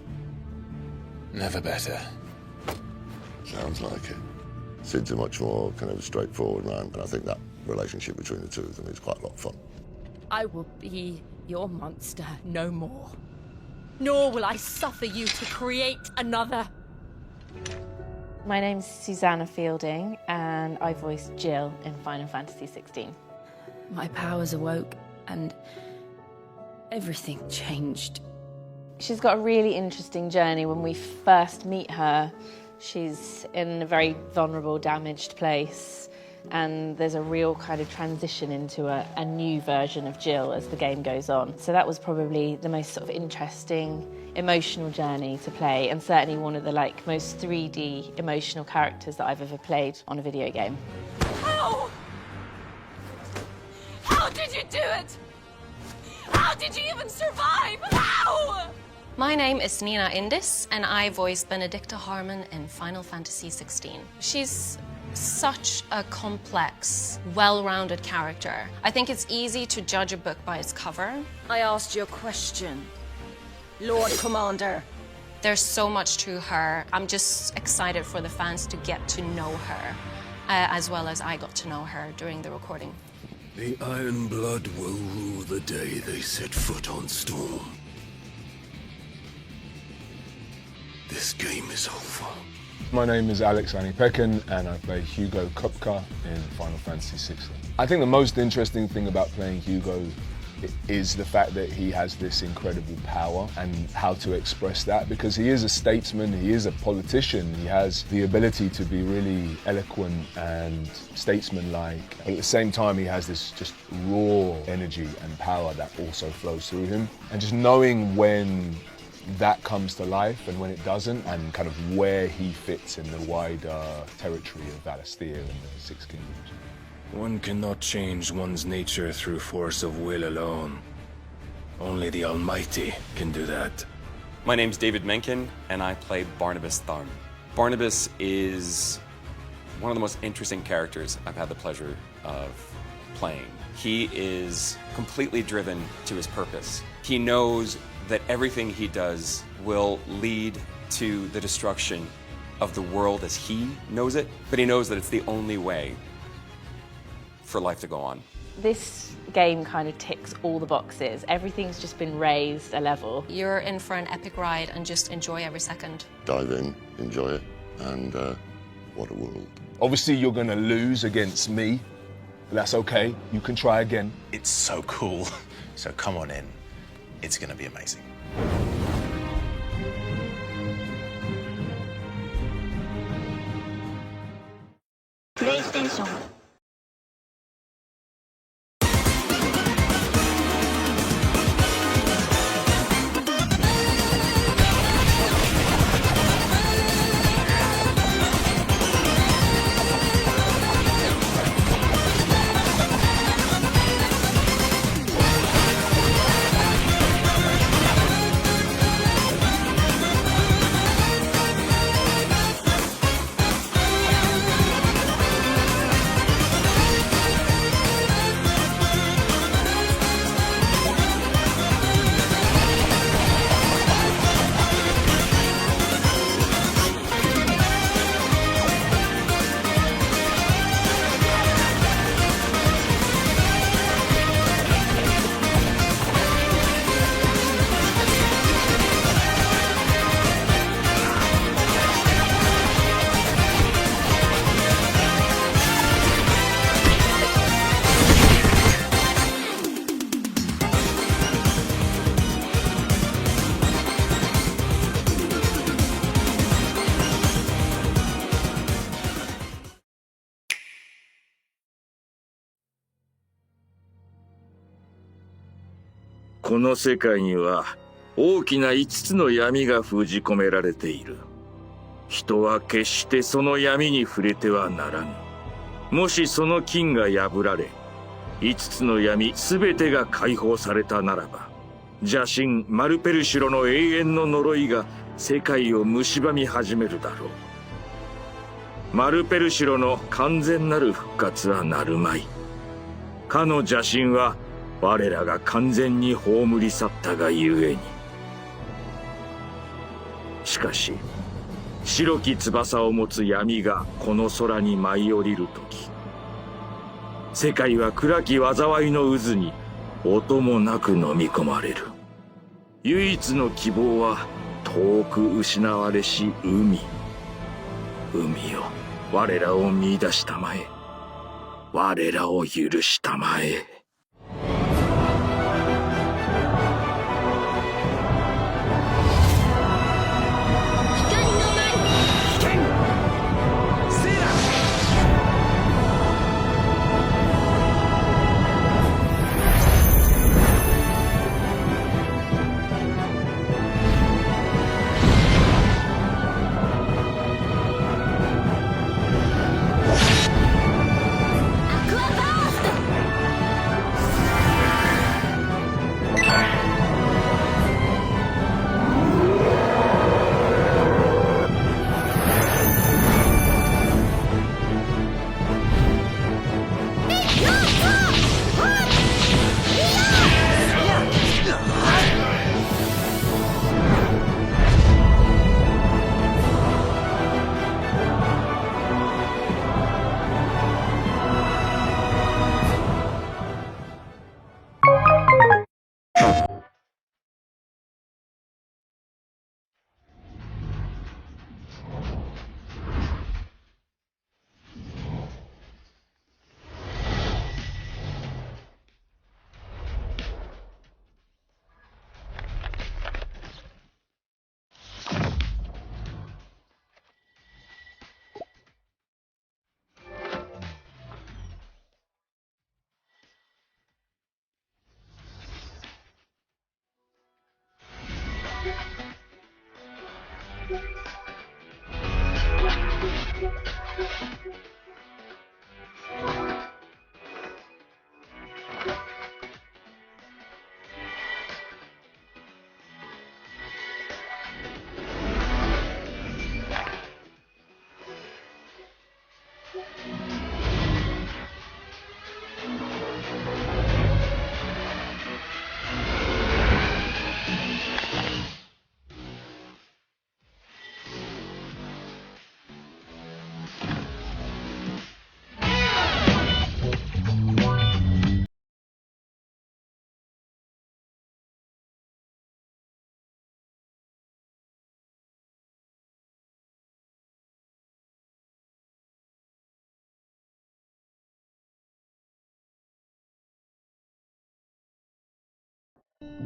Never better. Sounds like it. Sid's a much more kind of straightforward man, and I think that relationship between the two of them is quite a lot of fun. I will be your monster no more. Nor will I suffer you to create another. My name's Susanna Fielding, and I voiced Jill in Final Fantasy 16. My powers awoke, and everything changed. She's got a really interesting journey. When we first meet her, she's in a very vulnerable, damaged place, and there's a real kind of transition into a new version of Jill as the game goes on. So that was probably the most sort of interesting, emotional journey to play, and certainly one of the most 3D emotional characters that I've ever played on a video game. How? How did you do it? How did you even survive? How? My name is Nina Indis, and I voice Benedicta Harmon in Final Fantasy 16. She's such a complex, well-rounded character. I think it's easy to judge a book by its cover. I asked you a question, Lord Commander. There's so much to her. I'm just excited for the fans to get to know her, as well as I got to know her during the recording. The Iron Blood will rule the day they set foot on Storm. This game is over. My name is Alex Ani-Pekin, and I play Hugo Kupka in Final Fantasy 16. I think the most interesting thing about playing Hugo is the fact that he has this incredible power and how to express that, because he is a statesman, he is a politician, he has the ability to be really eloquent and statesman-like, but at the same time he has this just raw energy and power that also flows through him. And just knowing when that comes to life and when it doesn't, and kind of where he fits in the wider territory of Valisthea and the Six Kingdoms. One cannot change one's nature through force of will alone. Only the Almighty can do that. My name's David Menken, and I play Barnabas Tharn. Barnabas is one of the most interesting characters I've had the pleasure of playing. He is completely driven to his purpose. He knows that everything he does will lead to the destruction of the world as he knows it, but he knows that it's the only way for life to go on. This game kind of ticks all the boxes. Everything's just been raised a level. You're in for an epic ride and just enjoy every second. Dive in, enjoy it, and what a world. Obviously you're going to lose against me, but that's okay, you can try again. It's so cool, so come on in. It's going to be amazing. PlayStation. この世界には大きな5つの闇が封じ込められている。人は決してその闇に触れてはならぬ。もしその禁が破られ、5つの闇すべてが解放されたならば、邪神マルペルシュロの永遠の呪いが世界を蝕み始めるだろう。マルペルシュロの完全なる復活はなるまい。かの邪神は我らが完全に葬り去ったがゆえに。しかし白き翼を持つ闇がこの空に舞い降りるとき、世界は暗き災いの渦に音もなく飲み込まれる。唯一の希望は遠く失われし海。海よ、我らを見出したまえ。我らを許したまえ。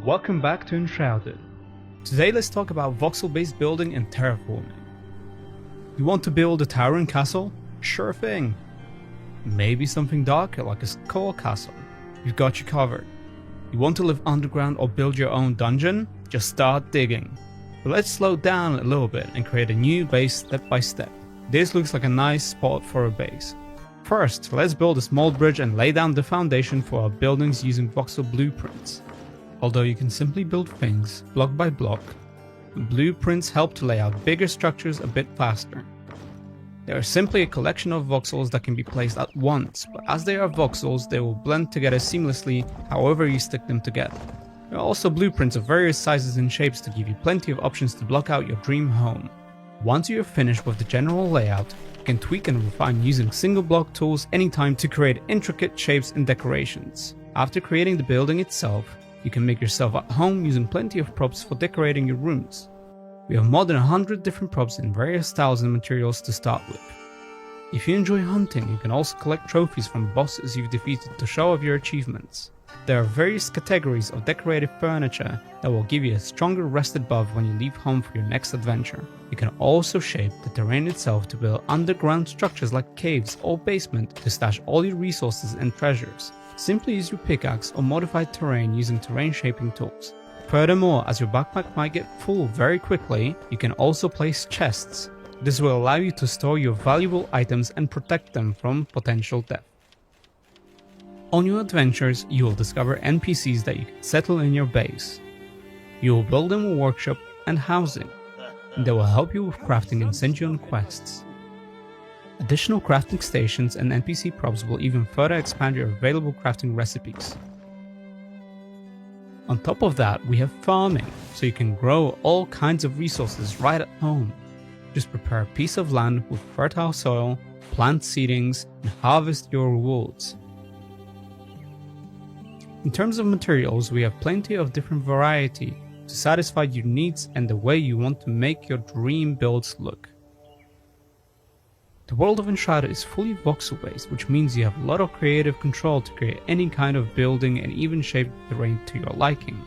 Welcome back to Enshrouded. Today let's talk about voxel-based building and terraforming. You want to build a towering castle? Sure thing. Maybe something darker like a skull castle? We've got you covered. You want to live underground or build your own dungeon? Just start digging. But let's slow down a little bit and create a new base step by step. This looks like a nice spot for a base. First, let's build a small bridge and lay down the foundation for our buildings using voxel blueprints. Although you can simply build things block by block, blueprints help to lay out bigger structures a bit faster. They are simply a collection of voxels that can be placed at once, but as they are voxels, they will blend together seamlessly however you stick them together. There are also blueprints of various sizes and shapes to give you plenty of options to block out your dream home. Once you are finished with the general layout, you can tweak and refine using single block tools anytime to create intricate shapes and decorations. After creating the building itself, you can make yourself at home using plenty of props for decorating your rooms. We have more than 100 different props in various styles and materials to start with. If you enjoy hunting, you can also collect trophies from bosses you've defeated to show off your achievements. There are various categories of decorative furniture that will give you a stronger rested buff when you leave home for your next adventure. You can also shape the terrain itself to build underground structures like caves or basement to stash all your resources and treasures. Simply use your pickaxe or modify terrain using terrain shaping tools. Furthermore, as your backpack might get full very quickly, you can also place chests. This will allow you to store your valuable items and protect them from potential death. On your adventures, you will discover NPCs that you can settle in your base. You will build them a workshop and housing, and they will help you with crafting and send you on quests. Additional crafting stations and NPC props will even further expand your available crafting recipes. On top of that, we have farming, so you can grow all kinds of resources right at home. Just prepare a piece of land with fertile soil, plant seedings, and harvest your rewards. In terms of materials, we have plenty of different variety to satisfy your needs and the way you want to make your dream builds look. The world of Enshrouded is fully voxel based, which means you have a lot of creative control to create any kind of building and even shape the terrain to your liking.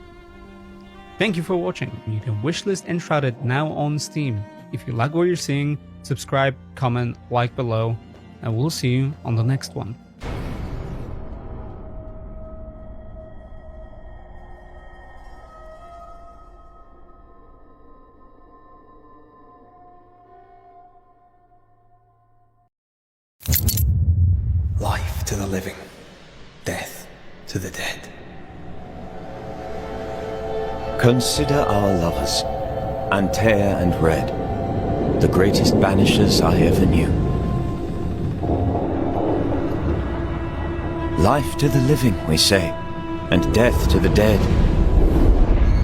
Thank you for watching. You can wishlist Enshrouded now on Steam. If you like what you're seeing, subscribe, comment, like below, and we'll see you on the next one. Life to the living, death to the dead. Consider our lovers, Antea and Red, the greatest banishers I ever knew. Life to the living, we say, and death to the dead.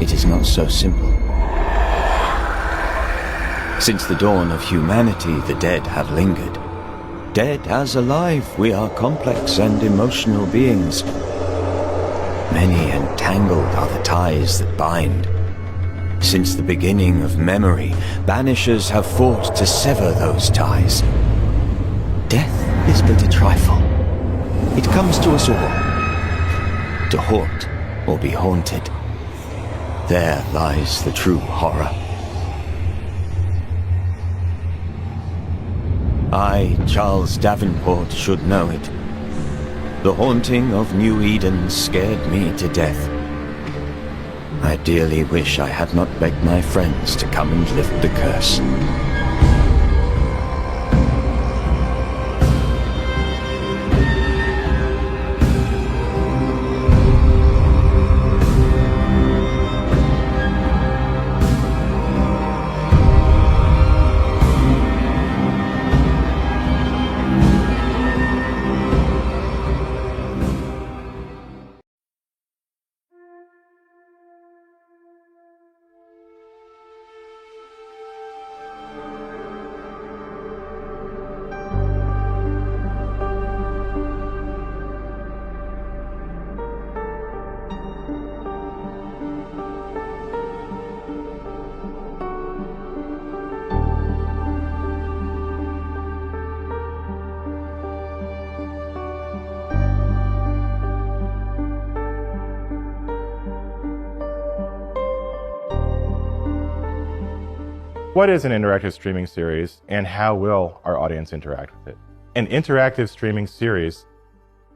It is not so simple. Since the dawn of humanity, the dead have lingered. Dead as alive, we are complex and emotional beings. Many and tangled are the ties that bind. Since the beginning of memory, banishers have fought to sever those ties. Death is but a trifle. It comes to us all, to haunt or be haunted. There lies the true horror. I, Charles Davenport, should know it. The haunting of New Eden scared me to death. I dearly wish I had not begged my friends to come and lift the curse. What is an interactive streaming series, and how will our audience interact with it? An interactive streaming series,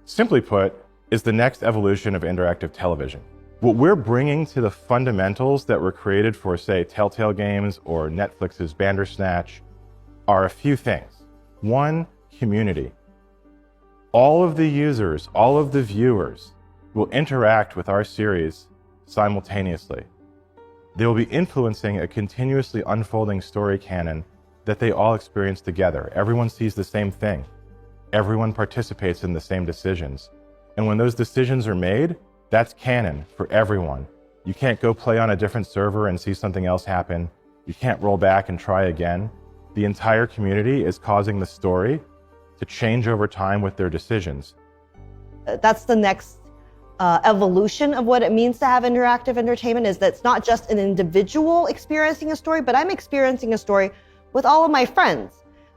simply put, is the next evolution of interactive television. What we're bringing to the fundamentals that were created for, say, Telltale Games or Netflix's Bandersnatch are a few things. One, community. All of the users, all of the viewers will interact with our series simultaneously. They will be influencing a continuously unfolding story canon that they all experience together. Everyone sees the same thing. Everyone participates in the same decisions. And when those decisions are made, that's canon for everyone. You can't go play on a different server and see something else happen. You can't roll back and try again. The entire community is causing the story to change over time with their decisions. That's the next evolution of what it means to have interactive entertainment, is that it's not just an individual experiencing a story, but I'm experiencing a story with all of my friends.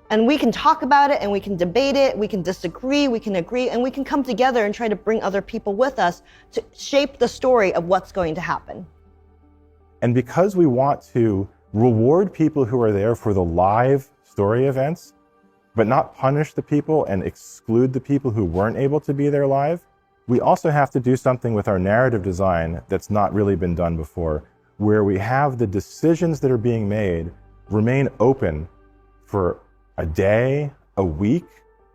And we can talk about it and we can debate it, we can disagree, we can agree, and we can come together and try to bring other people with us to shape the story of what's going to happen. And because we want to reward people who are there for the live story events, but not punish the people and exclude the people who weren't able to be there live, we also have to do something with our narrative design that's not really been done before, where we have the decisions that are being made remain open for a day, a week,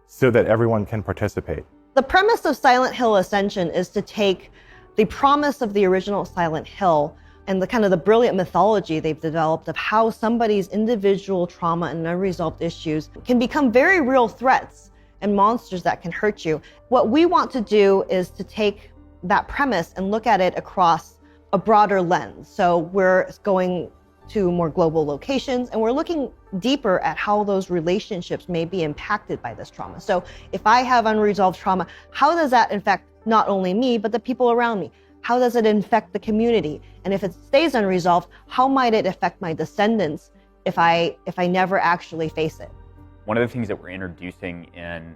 so that everyone can participate. The premise of Silent Hill Ascension is to take the promise of the original Silent Hill and the kind of the brilliant mythology they've developed of how somebody's individual trauma and unresolved issues can become very real threats and monsters that can hurt you. What we want to do is to take that premise and look at it across a broader lens. So we're going to more global locations, and we're looking deeper at how those relationships may be impacted by this trauma. So if I have unresolved trauma, how does that affect not only me, but the people around me? How does it infect the community? And if it stays unresolved, how might it affect my descendants if I never actually face it? One of the things that we're introducing in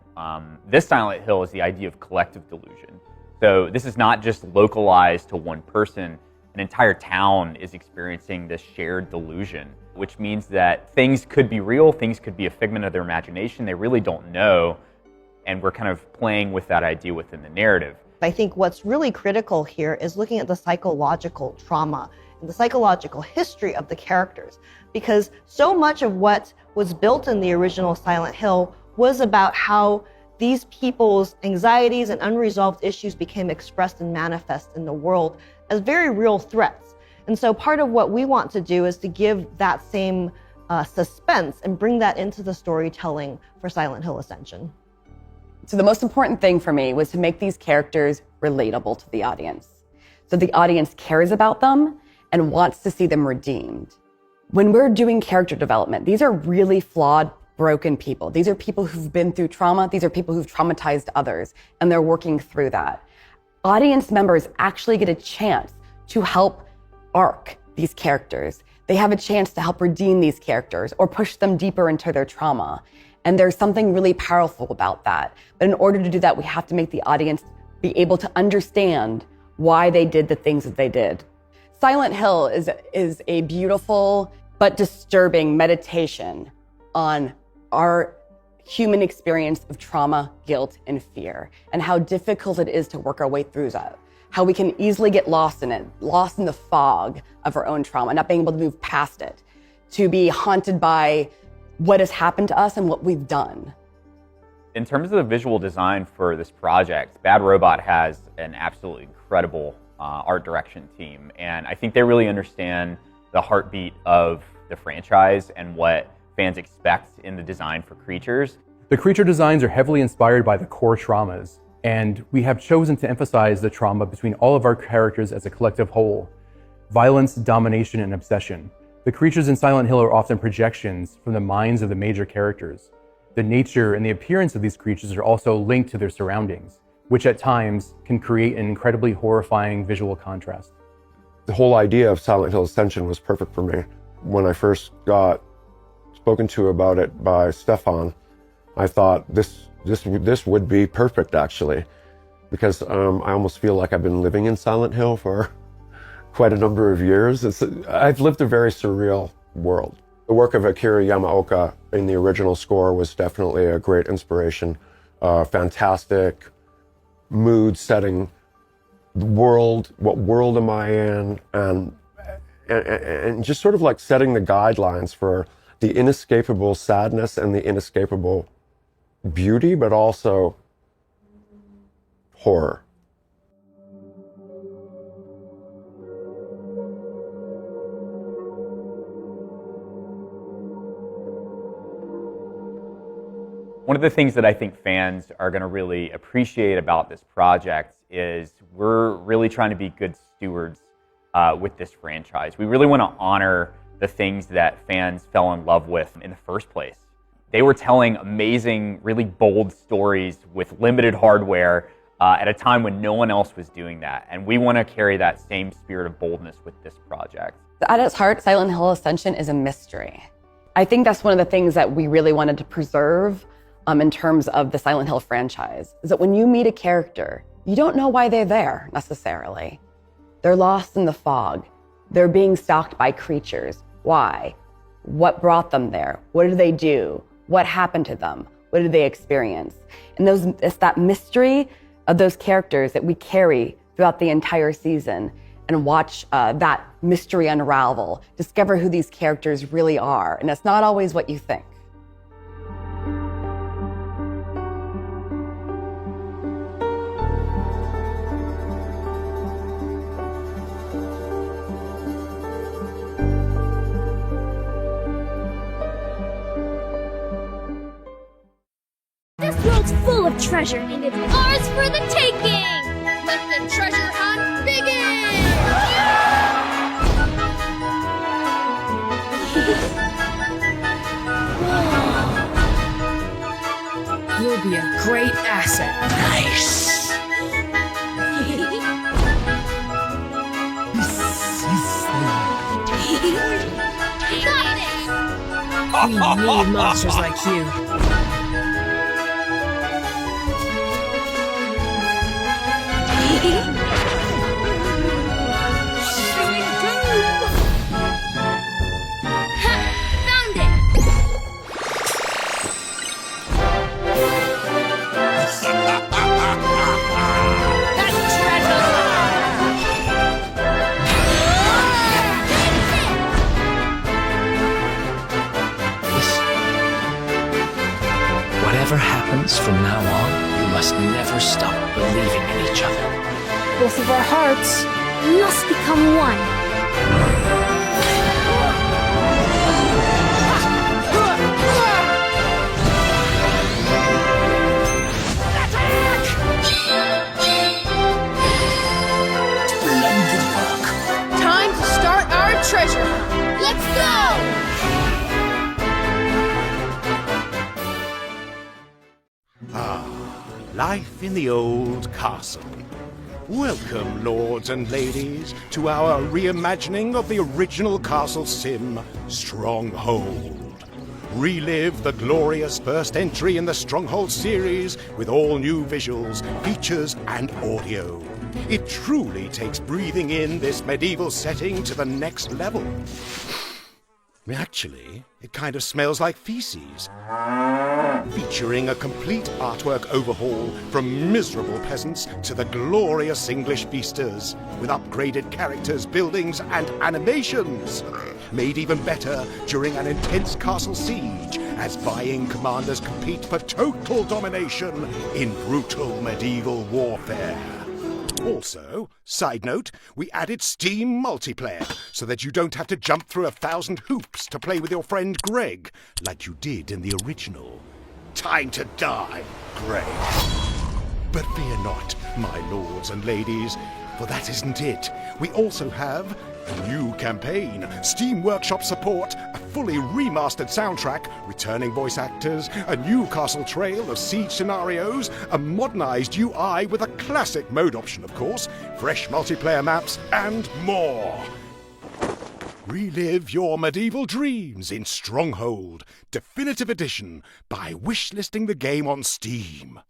this Silent Hill is the idea of collective delusion. So this is not just localized to one person. An entire town is experiencing this shared delusion, which means that things could be real, things could be a figment of their imagination, they really don't know, and we're kind of playing with that idea within the narrative. I think what's really critical here is looking at the psychological trauma and the psychological history of the characters, because so much of what was built in the original Silent Hill was about how these people's anxieties and unresolved issues became expressed and manifest in the world as very real threats. And so part of what we want to do is to give that same suspense and bring that into the storytelling for Silent Hill Ascension. So the most important thing for me was to make these characters relatable to the audience. So the audience cares about them and wants to see them redeemed. When we're doing character development, these are really flawed, broken people. These are people who've been through trauma. These are people who've traumatized others, and they're working through that. Audience members actually get a chance to help arc these characters. They have a chance to help redeem these characters or push them deeper into their trauma. And there's something really powerful about that. But in order to do that, we have to make the audience be able to understand why they did the things that they did. Silent Hill is a beautiful but disturbing meditation on our human experience of trauma, guilt, and fear, and how difficult it is to work our way through that. How we can easily get lost in it, lost in the fog of our own trauma, not being able to move past it, to be haunted by what has happened to us and what we've done. In terms of the visual design for this project, Bad Robot has an absolutely incredible art direction team, and I think they really understand the heartbeat of the franchise and what fans expect in the design for creatures. The creature designs are heavily inspired by the core traumas, and we have chosen to emphasize the trauma between all of our characters as a collective whole. Violence, domination, and obsession. The creatures in Silent Hill are often projections from the minds of the major characters. The nature and the appearance of these creatures are also linked to their surroundings, which at times can create an incredibly horrifying visual contrast. The whole idea of Silent Hill Ascension was perfect for me. When I first got spoken to about it by Stefan, I thought this would be perfect, actually, because I almost feel like I've been living in Silent Hill for quite a number of years. I've lived a very surreal world. The work of Akira Yamaoka in the original score was definitely a great inspiration. Fantastic mood setting, the world, what world am I in, and just sort of like setting the guidelines for the inescapable sadness and the inescapable beauty, but also horror. One of the things that I think fans are going to really appreciate about this project is we're really trying to be good stewards with this franchise. We really want to honor the things that fans fell in love with in the first place. They were telling amazing, really bold stories with limited hardware at a time when no one else was doing that. And we want to carry that same spirit of boldness with this project. At its heart, Silent Hill Ascension is a mystery. I think that's one of the things that we really wanted to preserve in terms of the Silent Hill franchise, is that when you meet a character, you don't know why they're there necessarily. They're lost in the fog. They're being stalked by creatures. Why? What brought them there? What did they do? What happened to them? What did they experience? And it's that mystery of those characters that we carry throughout the entire season and watch that mystery unravel, discover who these characters really are. And it's not always what you think. This world's full of treasure, and it's ours for the taking! Let the treasure hunt begin! You'll be a great asset. Nice! We need monsters like you. Whatever happens from now on, you must never stop believing in each other. Both of our hearts must become one. Splendid work. Time to start our treasure hunt. Let's go! Life in the old castle. Welcome, lords and ladies, to our reimagining of the original castle sim, Stronghold. Relive the glorious first entry in the Stronghold series with all new visuals, features, and audio. It truly takes breathing in this medieval setting to the next level. Actually, it kind of smells like feces. Featuring a complete artwork overhaul from miserable peasants to the glorious English feasters, with upgraded characters, buildings, and animations. Made even better during an intense castle siege, as vying commanders compete for total domination in brutal medieval warfare. Also, side note, we added Steam multiplayer, so that you don't have to jump through 1,000 hoops to play with your friend Greg, like you did in the original. Time to die, Greg. But fear not, my lords and ladies, for that isn't it. We also have a new campaign, Steam Workshop support, a fully remastered soundtrack, returning voice actors, a new castle trail of siege scenarios, a modernized UI with a classic mode option, of course, fresh multiplayer maps, and more. Relive your medieval dreams in Stronghold, Definitive Edition, by wishlisting the game on Steam.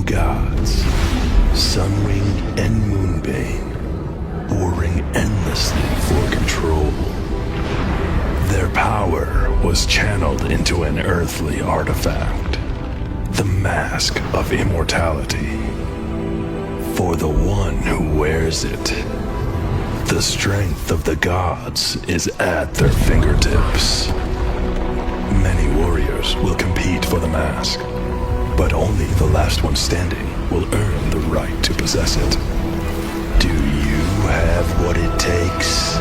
gods, Sunwing and Moonbane, warring endlessly for control. Their power was channeled into an earthly artifact, the Mask of Immortality. For the one who wears it, the strength of the gods is at their fingertips. Many warriors will compete for the mask, but only the last one standing will earn the right to possess it. Do you have what it takes?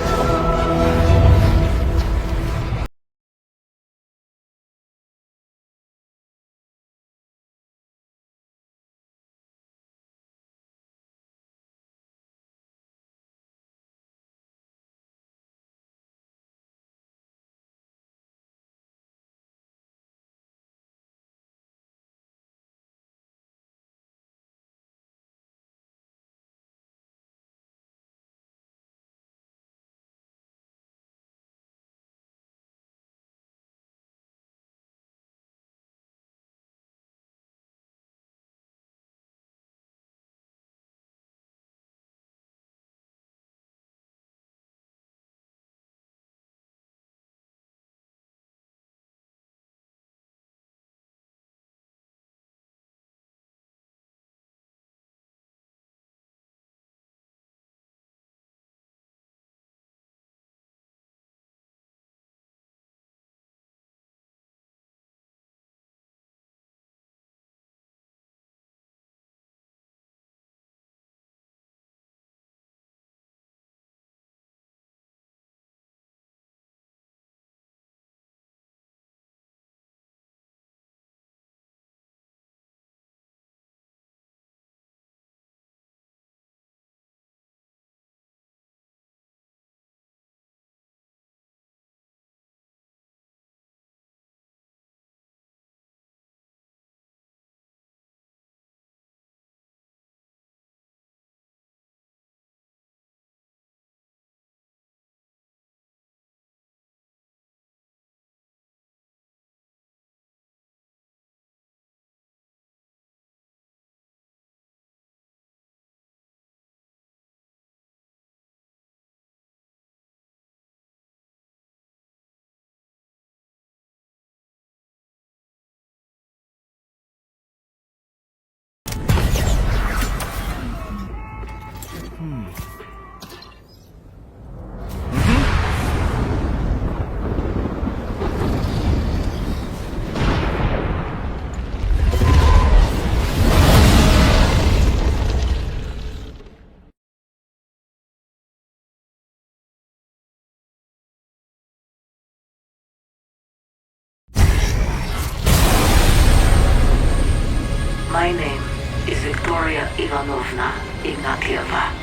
My name is Victoria Ivanovna Ignatieva.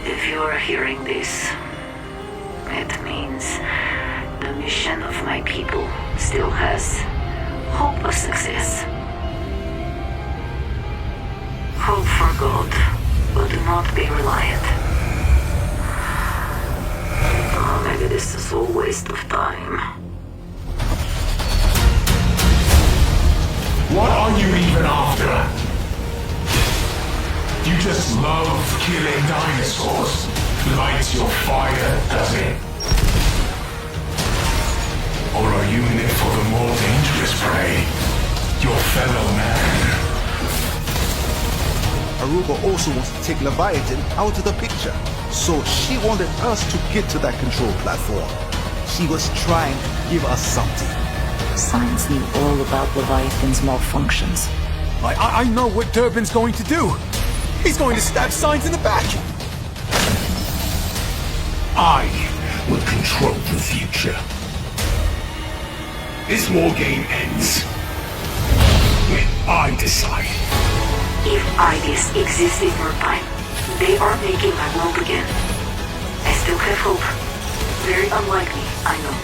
If you are hearing this, it means the mission of my people still has hope of success. Hope for God, but do not be reliant. Oh, maybe this is all a waste of time. What are you even after? You just love killing dinosaurs. Lights your fire, does it? Or are you in it for the more dangerous prey? Your fellow man? Aruba also wants to take Leviathan out of the picture. So she wanted us to get to that control platform. She was trying to give us something. Science knew all about Leviathan's malfunctions. I know what Durbin's going to do. He's going to stab Signs in the back. I will control the future. This war game ends when I decide. If ideas exist in your time, they are making my world again. I still have hope. Very unlikely, I know.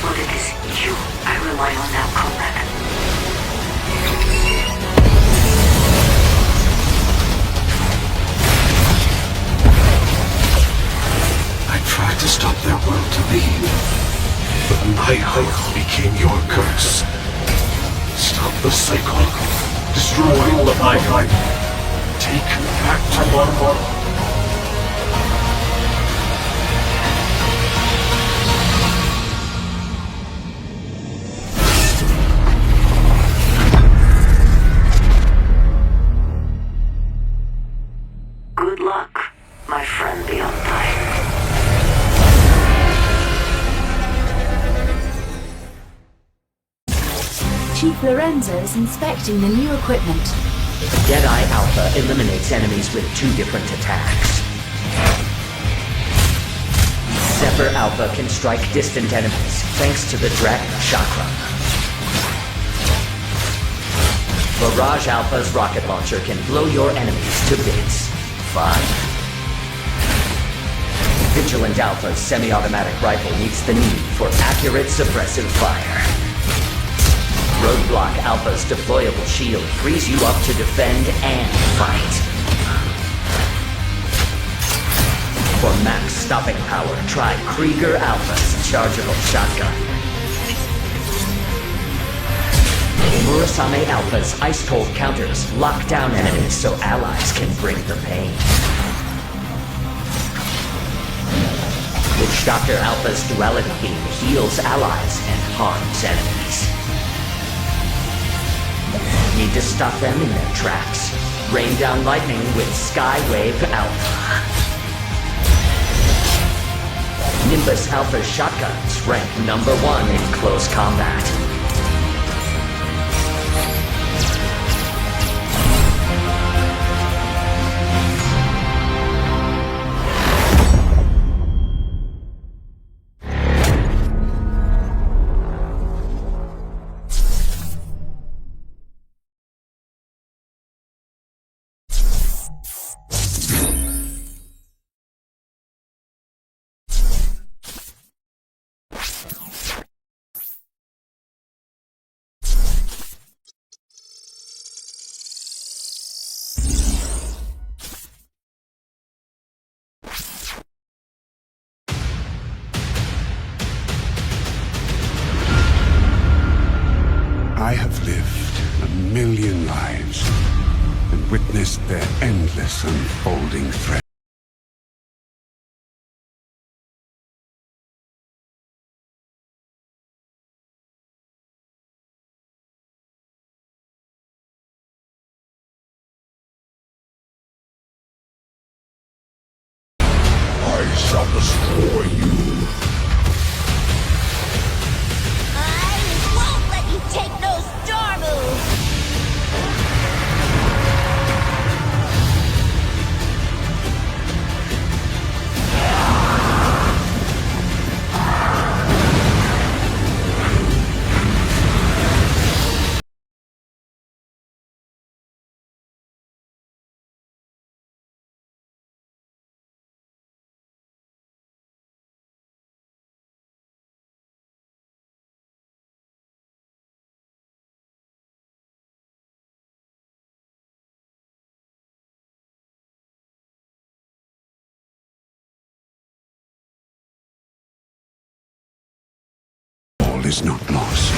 But it is you I rely on now, comrade. I tried to stop their will to be, but my hope became your curse. Stop the cycle, Destroy all of my kind. Take back tomorrow. Good luck, my friend beyond time. Chief Lorenzo is inspecting the new equipment. Jedi Alpha eliminates enemies with 2 different attacks. Zephyr Alpha can strike distant enemies thanks to the Dragon Chakra. Barrage Alpha's rocket launcher can blow your enemies to bits. Fun. Vigilant Alpha's semi-automatic rifle meets the need for accurate suppressive fire. Roadblock Alpha's deployable shield frees you up to defend and fight. For max stopping power, try Krieger Alpha's chargeable shotgun. Murasame Alpha's ice-cold counters lock down enemies so allies can bring the pain. Witch Doctor Alpha's duality beam heals allies and harms enemies. Need to stop them in their tracks? Rain down lightning with Skywave Alpha. Nimbus Alpha's shotguns rank #1 in close combat. I have lived 1,000,000 lives and witnessed their endless unfolding thread. I shall destroy you. Take no star move! All is not lost.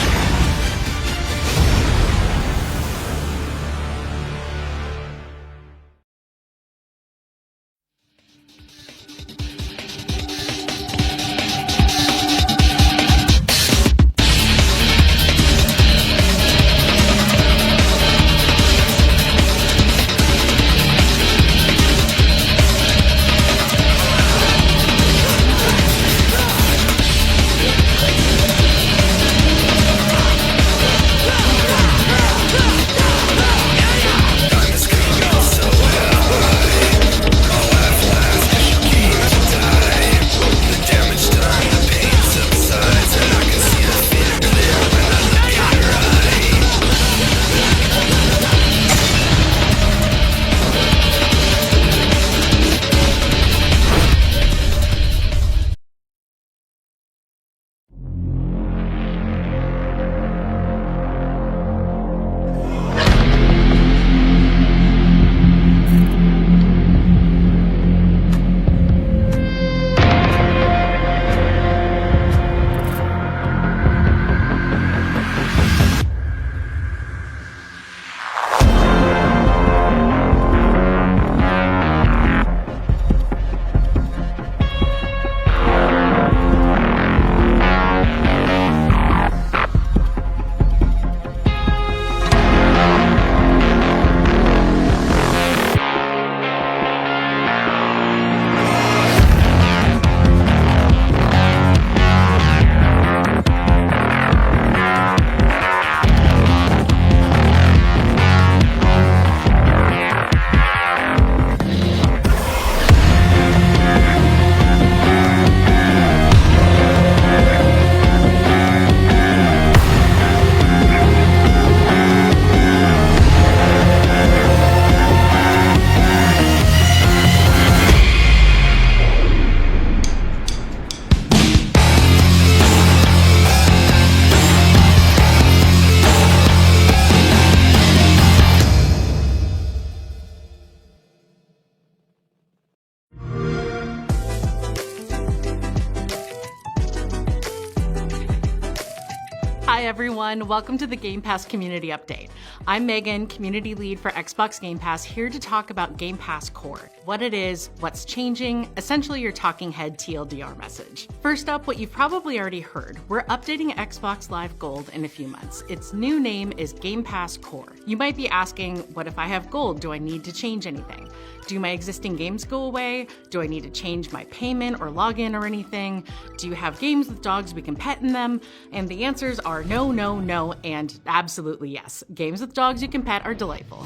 everyone. Welcome to the Game Pass Community Update. I'm Megan, Community Lead for Xbox Game Pass, here to talk about Game Pass Core. What it is, what's changing, essentially your talking head TLDR message. First up, what you've probably already heard, we're updating Xbox Live Gold in a few months. Its new name is Game Pass Core. You might be asking, what if I have Gold? Do I need to change anything? Do my existing games go away? Do I need to change my payment or login or anything? Do you have games with dogs we can pet in them? And the answers are no, no, no, and absolutely yes. Games with dogs you can pet are delightful.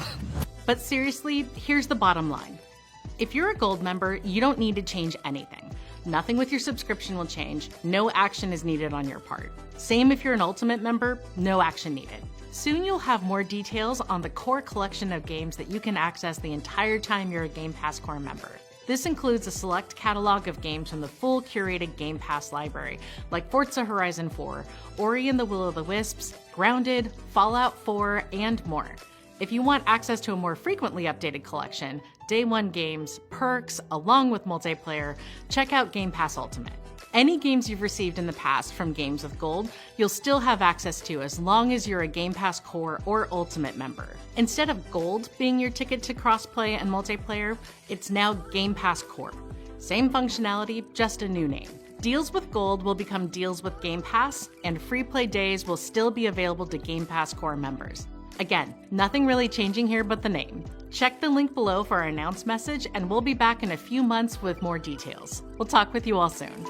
But seriously, here's the bottom line. If you're a Gold member, you don't need to change anything. Nothing with your subscription will change. No action is needed on your part. Same if you're an Ultimate member, no action needed. Soon you'll have more details on the core collection of games that you can access the entire time you're a Game Pass Core member. This includes a select catalog of games from the full curated Game Pass library, like Forza Horizon 4, Ori and the Will of the Wisps, Grounded, Fallout 4, and more. If you want access to a more frequently updated collection, Day 1 games, perks, along with multiplayer, check out Game Pass Ultimate. Any games you've received in the past from Games with Gold, you'll still have access to as long as you're a Game Pass Core or Ultimate member. Instead of Gold being your ticket to crossplay and multiplayer, it's now Game Pass Core. Same functionality, just a new name. Deals with Gold will become deals with Game Pass, and free play days will still be available to Game Pass Core members. Again, nothing really changing here but the name. Check the link below for our announce message, and we'll be back in a few months with more details. We'll talk with you all soon.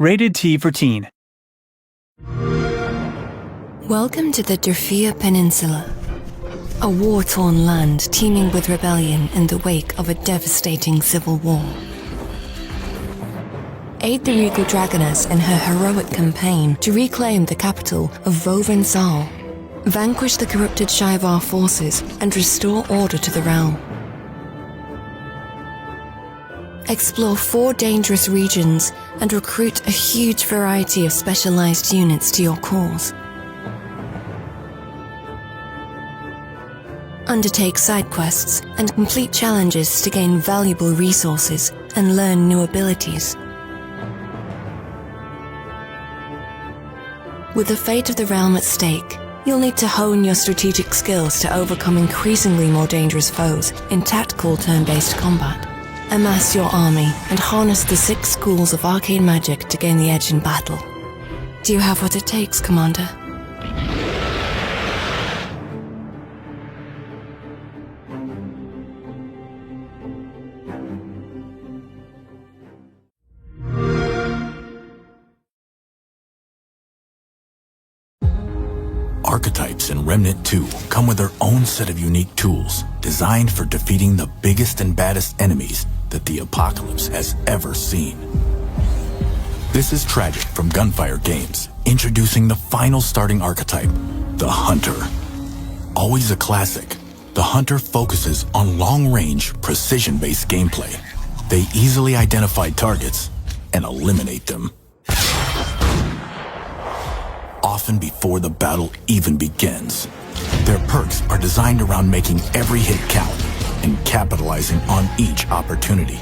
Rated T for Teen. Welcome to the Durfia Peninsula, a war-torn land teeming with rebellion in the wake of a devastating civil war. Aid the Regal Dragoness in her heroic campaign to reclaim the capital of Vovin Sal Vanquish the corrupted Shivar forces and restore order to the realm. Explore 4 dangerous regions and recruit a huge variety of specialized units to your cause. Undertake side quests and complete challenges to gain valuable resources and learn new abilities. With the fate of the realm at stake, you'll need to hone your strategic skills to overcome increasingly more dangerous foes in tactical turn-based combat. Amass your army and harness the 6 schools of arcane magic to gain the edge in battle. Do you have what it takes, Commander? Archetypes in Remnant 2 come with their own set of unique tools designed for defeating the biggest and baddest enemies that the apocalypse has ever seen. This is Tragic from Gunfire Games, introducing the final starting archetype, the Hunter. Always a classic, the Hunter focuses on long-range, precision-based gameplay. They easily identify targets and eliminate them, often before the battle even begins. Their perks are designed around making every hit count and capitalizing on each opportunity,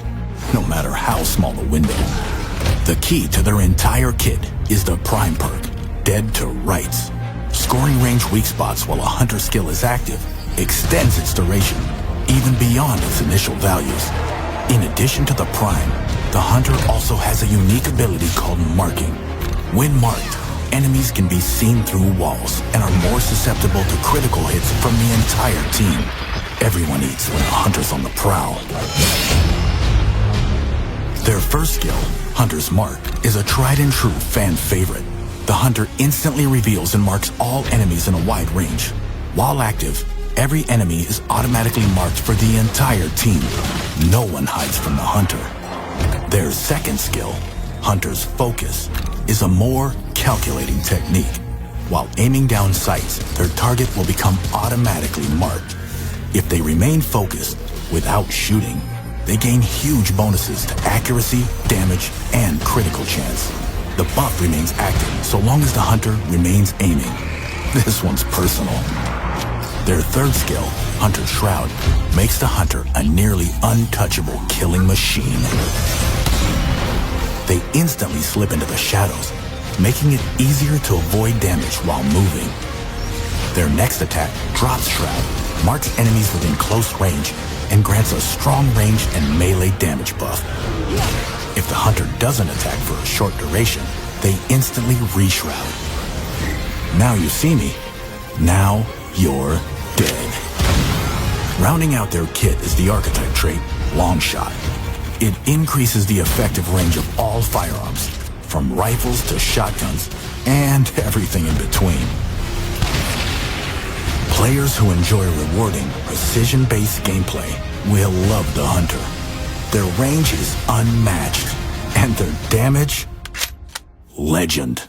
no matter how small the window. The key to their entire kit is the Prime perk, Dead to Rights. Scoring range weak spots while a Hunter skill is active extends its duration, even beyond its initial values. In addition to the Prime, the Hunter also has a unique ability called Marking. When marked, enemies can be seen through walls and are more susceptible to critical hits from the entire team. Everyone eats when a Hunter's on the prowl. Their first skill, Hunter's Mark, is a tried and true fan favorite. The Hunter instantly reveals and marks all enemies in a wide range. While active, every enemy is automatically marked for the entire team. No one hides from the Hunter. Their second skill, Hunter's Focus, is a more calculating technique. While aiming down sights, their target will become automatically marked. If they remain focused without shooting, they gain huge bonuses to accuracy, damage, and critical chance. The buff remains active so long as the Hunter remains aiming. This one's personal. Their third skill, Hunter's Shroud, makes the Hunter a nearly untouchable killing machine. They instantly slip into the shadows, making it easier to avoid damage while moving. Their next attack, Drops Shroud, marks enemies within close range and grants a strong range and melee damage buff. If the Hunter doesn't attack for a short duration, they instantly re-shroud. Now you see me, now you're dead. Rounding out their kit is the archetype trait, Long Shot. It increases the effective range of all firearms, from rifles to shotguns, and everything in between. Players who enjoy rewarding, precision-based gameplay will love the Hunter. Their range is unmatched, and their damage, legend.